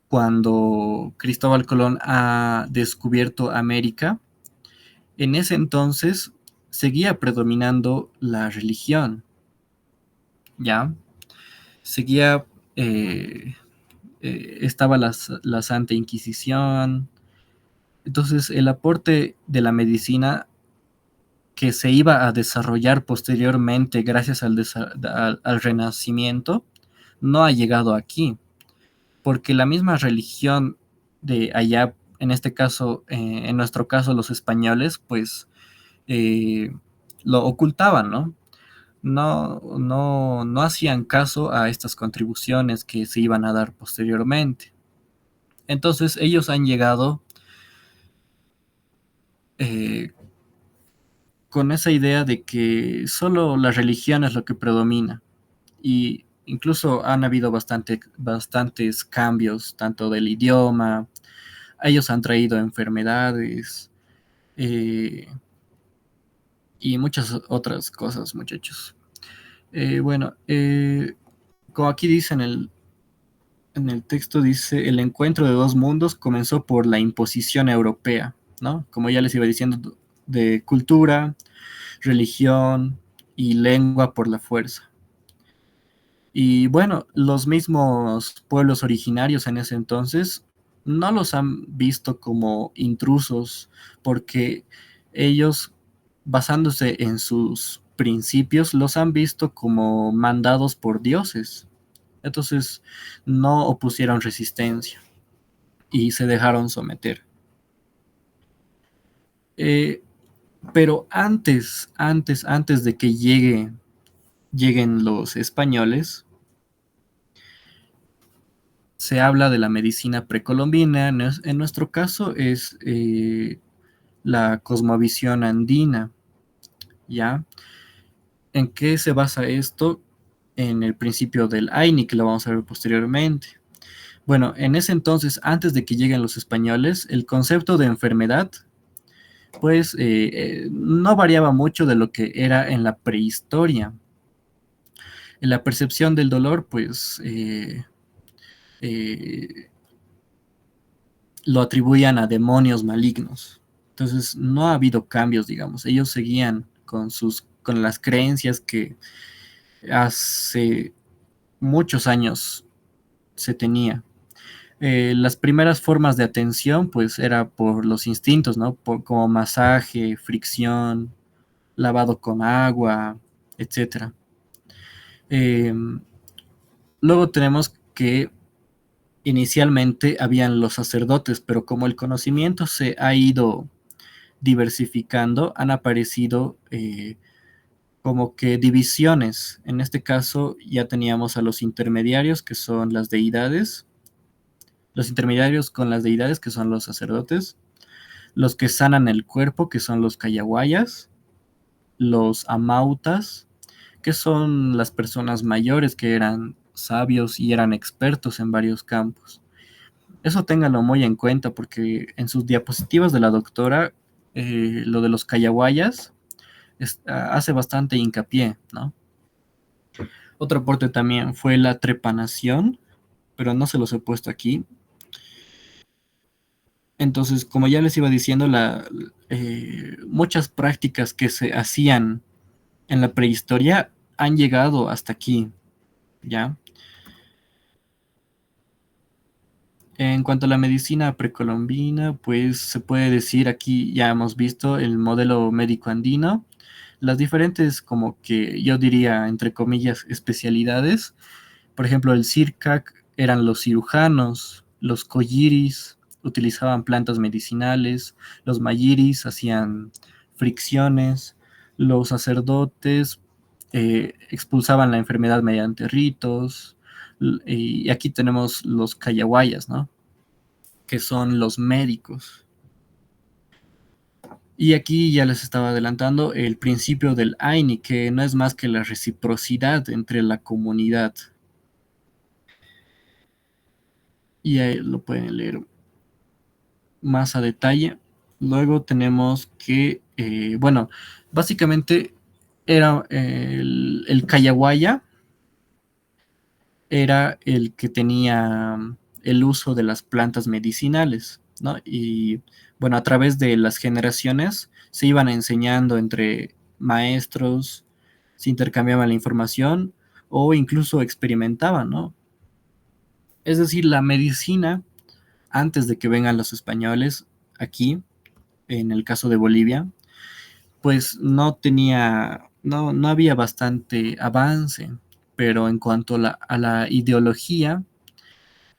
cuando Cristóbal Colón ha descubierto América. En ese entonces seguía predominando la religión, ¿ya? Seguía, eh, estaba la Santa Inquisición. Entonces, el aporte de la medicina que se iba a desarrollar posteriormente gracias al Renacimiento no ha llegado aquí, porque la misma religión de allá, en este caso, en nuestro caso los españoles, pues eh, lo ocultaban, ¿no? No hacían caso a estas contribuciones que se iban a dar posteriormente. Entonces ellos han llegado eh, con esa idea de que solo la religión es lo que predomina. Y incluso han habido bastantes cambios, tanto del idioma, ellos han traído enfermedades eh, y muchas otras cosas, muchachos. Bueno, como aquí dice en el texto, dice, el encuentro de dos mundos comenzó por la imposición europea, ¿no? Como ya les iba diciendo, de cultura, religión y lengua por la fuerza. Y bueno, los mismos pueblos originarios en ese entonces no los han visto como intrusos porque ellos, basándose en sus principios, los han visto como mandados por dioses. Entonces no opusieron resistencia y se dejaron someter. Eh, pero antes de que lleguen los españoles, se habla de la medicina precolombina. En nuestro caso es la cosmovisión andina, ¿ya? ¿En qué se basa esto? En el principio del AINI, que lo vamos a ver posteriormente. Bueno, en ese entonces, antes de que lleguen los españoles, el concepto de enfermedad, pues, no variaba mucho de lo que era en la prehistoria. En la percepción del dolor, pues, eh, lo atribuían a demonios malignos. Entonces, no ha habido cambios, digamos. Ellos seguían con las creencias que hace muchos años se tenía. Las primeras formas de atención, pues, era por los instintos, ¿no? Como masaje, fricción, lavado con agua, etcétera. Eh, Luego tenemos que inicialmente habían los sacerdotes, pero como el conocimiento se ha ido diversificando, han aparecido como que divisiones. En este caso ya teníamos a los intermediarios, que son las deidades, los intermediarios con las deidades, que son los sacerdotes, los que sanan el cuerpo, que son los cayaguayas, los amautas, que son las personas mayores que eran sabios y eran expertos en varios campos. Eso ténganlo muy en cuenta porque en sus diapositivas de la doctora, lo de los cayaguayas hace bastante hincapié, ¿no? Otro aporte también fue la trepanación, pero no se los he puesto aquí. Entonces, como ya les iba diciendo, muchas prácticas que se hacían en la prehistoria han llegado hasta aquí, ¿ya? En cuanto a la medicina precolombina, pues se puede decir aquí ya hemos visto el modelo médico andino, las diferentes como que yo diría entre comillas especialidades. Por ejemplo, el CIRCAC eran los cirujanos, los colliris utilizaban plantas medicinales, los mayiris hacían fricciones, los sacerdotes expulsaban la enfermedad mediante ritos, y aquí tenemos los cayaguayas, ¿no? Que son los médicos. Y aquí ya les estaba adelantando el principio del AINI, que no es más que la reciprocidad entre la comunidad. Y ahí lo pueden leer más a detalle. Luego tenemos que, bueno, básicamente era el Cayaguaya, era el que tenía el uso de las plantas medicinales, ¿no? Y bueno, a través de las generaciones se iban enseñando entre maestros, se intercambiaban la información o incluso experimentaban, ¿no? Es decir, la medicina, antes de que vengan los españoles aquí, en el caso de Bolivia, pues no había bastante avance, pero en cuanto a la ideología,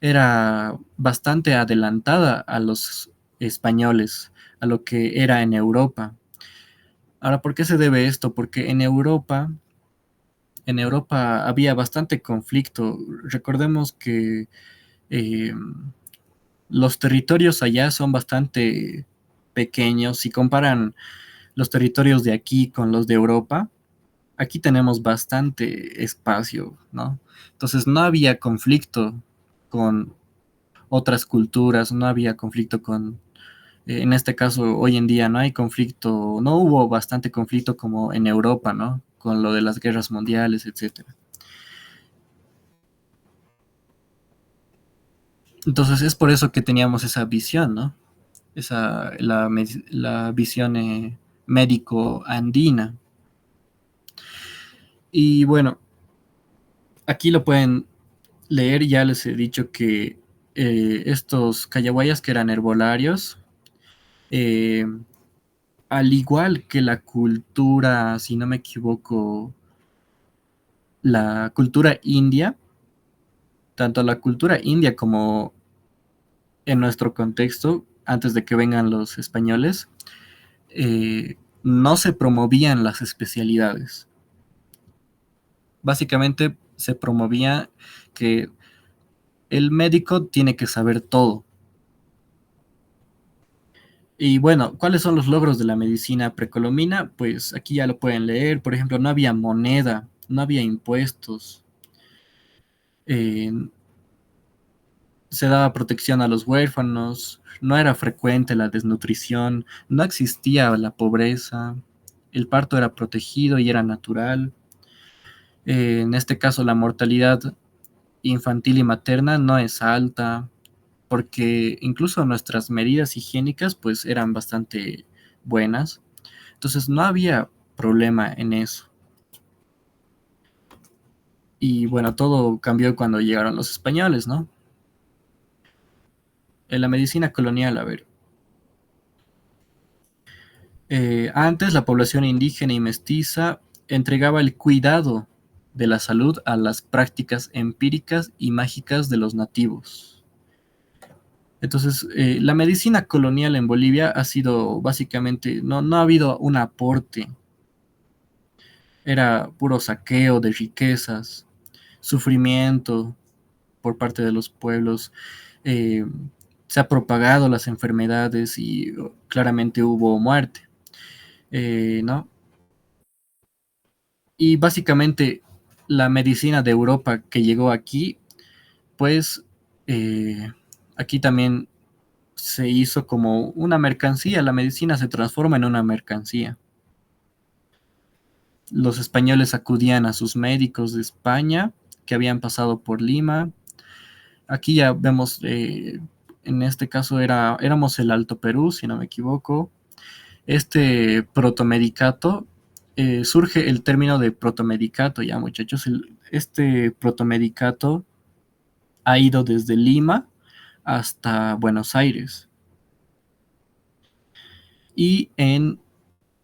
era bastante adelantada a los españoles, a lo que era en Europa. Ahora, ¿por qué se debe esto? Porque en Europa había bastante conflicto. Recordemos que eh, los territorios allá son bastante pequeños. Si comparan los territorios de aquí con los de Europa, aquí tenemos bastante espacio, ¿no? Entonces no había conflicto con otras culturas, no había conflicto con, en este caso, hoy en día no hay conflicto, no hubo bastante conflicto como en Europa, ¿no? Con lo de las guerras mundiales, etcétera. Entonces es por eso que teníamos esa visión, ¿no? La visión médico andina. Y bueno, aquí lo pueden leer, ya les he dicho que estos cayaguayas que eran herbolarios, eh, al igual que la cultura, si no me equivoco, la cultura india, tanto la cultura india como en nuestro contexto, antes de que vengan los españoles, no se promovían las especialidades. Básicamente se promovía que el médico tiene que saber todo. Y bueno, ¿cuáles son los logros de la medicina precolombina? Pues aquí ya lo pueden leer. Por ejemplo, no había moneda, no había impuestos, eh, se daba protección a los huérfanos, no era frecuente la desnutrición, no existía la pobreza, el parto era protegido y era natural. En este caso, la mortalidad infantil y materna no es alta, porque incluso nuestras medidas higiénicas pues eran bastante buenas. Entonces no había problema en eso. Y bueno, todo cambió cuando llegaron los españoles, ¿no? En la medicina colonial, a ver. Antes la población indígena y mestiza entregaba el cuidado de la salud a las prácticas empíricas y mágicas de los nativos. Entonces, la medicina colonial en Bolivia ha sido básicamente, no ha habido un aporte, era puro saqueo de riquezas, sufrimiento por parte de los pueblos. eh, se ha propagado las enfermedades y claramente hubo muerte, ¿no? Y básicamente la medicina de Europa que llegó aquí, pues eh, aquí también se hizo como una mercancía, la medicina se transforma en una mercancía. Los españoles acudían a sus médicos de España que habían pasado por Lima. Aquí ya vemos, en este caso éramos el Alto Perú, si no me equivoco. Este protomedicato, surge el término de protomedicato, ya muchachos. Este protomedicato ha ido desde Lima hasta Buenos Aires. Y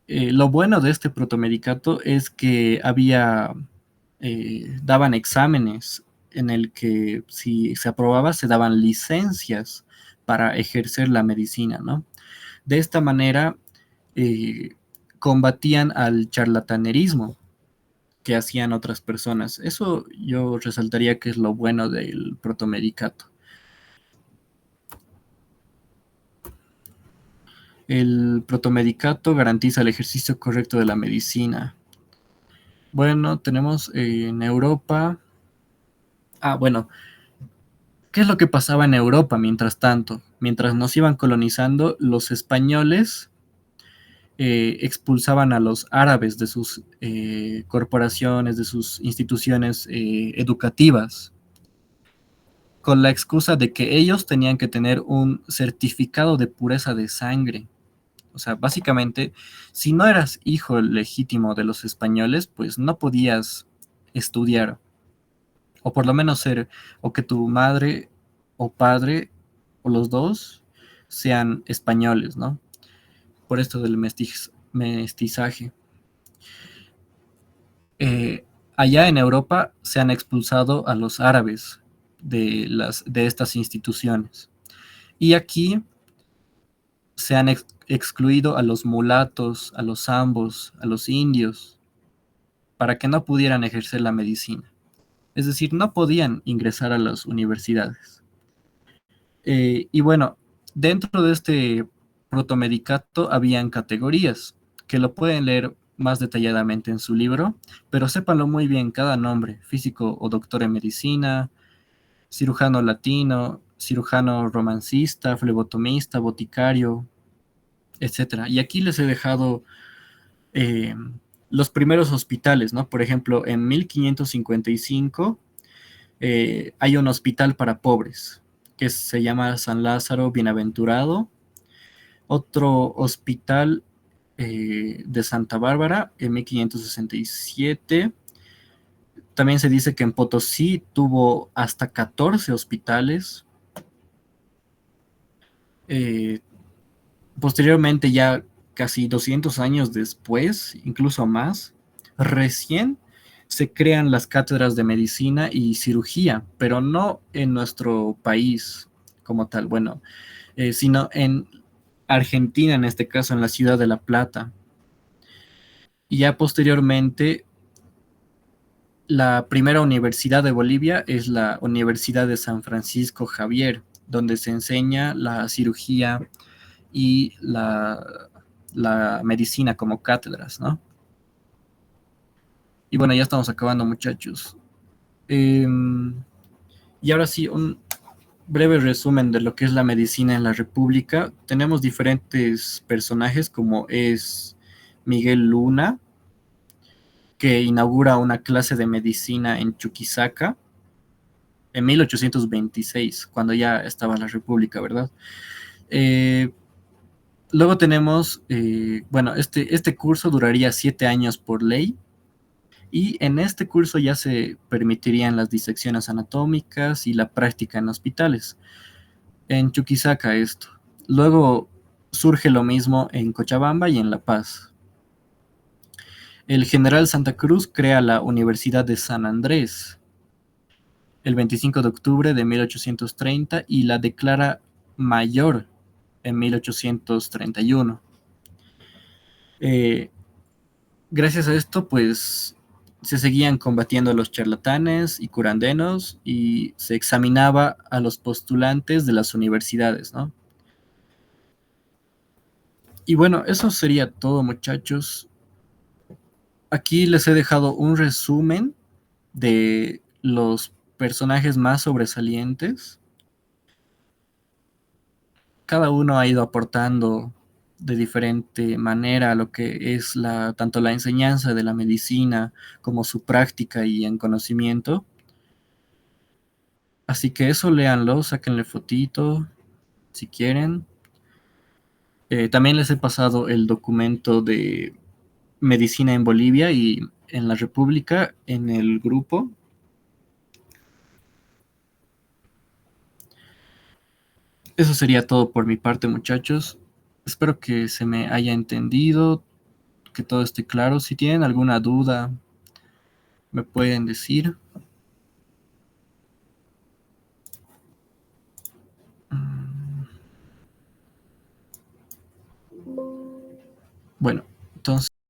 lo bueno de este protomedicato es que daban exámenes en el que si se aprobaba se daban licencias para ejercer la medicina, ¿no? De esta manera eh, combatían al charlatanerismo que hacían otras personas. Eso yo resaltaría que es lo bueno del protomedicato. El protomedicato garantiza el ejercicio correcto de la medicina. Bueno, tenemos en Europa. Bueno, ¿qué es lo que pasaba en Europa mientras tanto? Mientras nos iban colonizando, los españoles expulsaban a los árabes de sus corporaciones, de sus instituciones educativas, con la excusa de que ellos tenían que tener un certificado de pureza de sangre. O sea, básicamente, si no eras hijo legítimo de los españoles, pues no podías estudiar, o por lo menos ser, o que tu madre o padre, o los dos, sean españoles, ¿no? Por esto del mestizaje. Eh, Allá en Europa se han expulsado a los árabes de estas instituciones. Y aquí se han excluido a los mulatos, a los zambos, a los indios, para que no pudieran ejercer la medicina. Es decir, no podían ingresar a las universidades. Y bueno, dentro de este protomedicato habían categorías, que lo pueden leer más detalladamente en su libro, pero sépanlo muy bien cada nombre: físico o doctor en medicina, cirujano latino, cirujano romancista, flebotomista, boticario, etcétera. Y aquí les he dejado eh, los primeros hospitales, ¿no? Por ejemplo, en 1555 hay un hospital para pobres que se llama San Lázaro Bienaventurado, otro hospital de Santa Bárbara en 1567. También se dice que en Potosí tuvo hasta 14 hospitales. Eh, Posteriormente, ya casi 200 años después, incluso más, recién se crean las cátedras de medicina y cirugía, pero no en nuestro país como tal, bueno, sino en Argentina, en este caso en la ciudad de La Plata. Y ya posteriormente, la primera universidad de Bolivia es la Universidad de San Francisco Javier, donde se enseña la cirugía y la medicina como cátedras, ¿no? Y bueno, ya estamos acabando, muchachos. Eh, y ahora sí, un breve resumen de lo que es la medicina en la República. Tenemos diferentes personajes como es Miguel Luna, que inaugura una clase de medicina en Chuquisaca en 1826, cuando ya estaba la República, ¿verdad? Eh, Luego tenemos, bueno, este curso duraría 7 años por ley, y en este curso ya se permitirían las disecciones anatómicas y la práctica en hospitales. En Chuquisaca esto. Luego surge lo mismo en Cochabamba y en La Paz. El general Santa Cruz crea la Universidad de San Andrés el 25 de octubre de 1830 y la declara mayor en 1831. Eh, Gracias a esto, pues se seguían combatiendo a los charlatanes y curanderos y se examinaba a los postulantes de las universidades, ¿no? Y bueno, eso sería todo, muchachos. Aquí les he dejado un resumen de los personajes más sobresalientes. Cada uno ha ido aportando de diferente manera a lo que es tanto la enseñanza de la medicina como su práctica y en conocimiento. Así que eso léanlo, sáquenle fotito si quieren. También les he pasado el documento de medicina en Bolivia y en la República en el grupo. Eso sería todo por mi parte, muchachos. Espero que se me haya entendido, que todo esté claro. Si tienen alguna duda, me pueden decir. Mm, Bueno, entonces...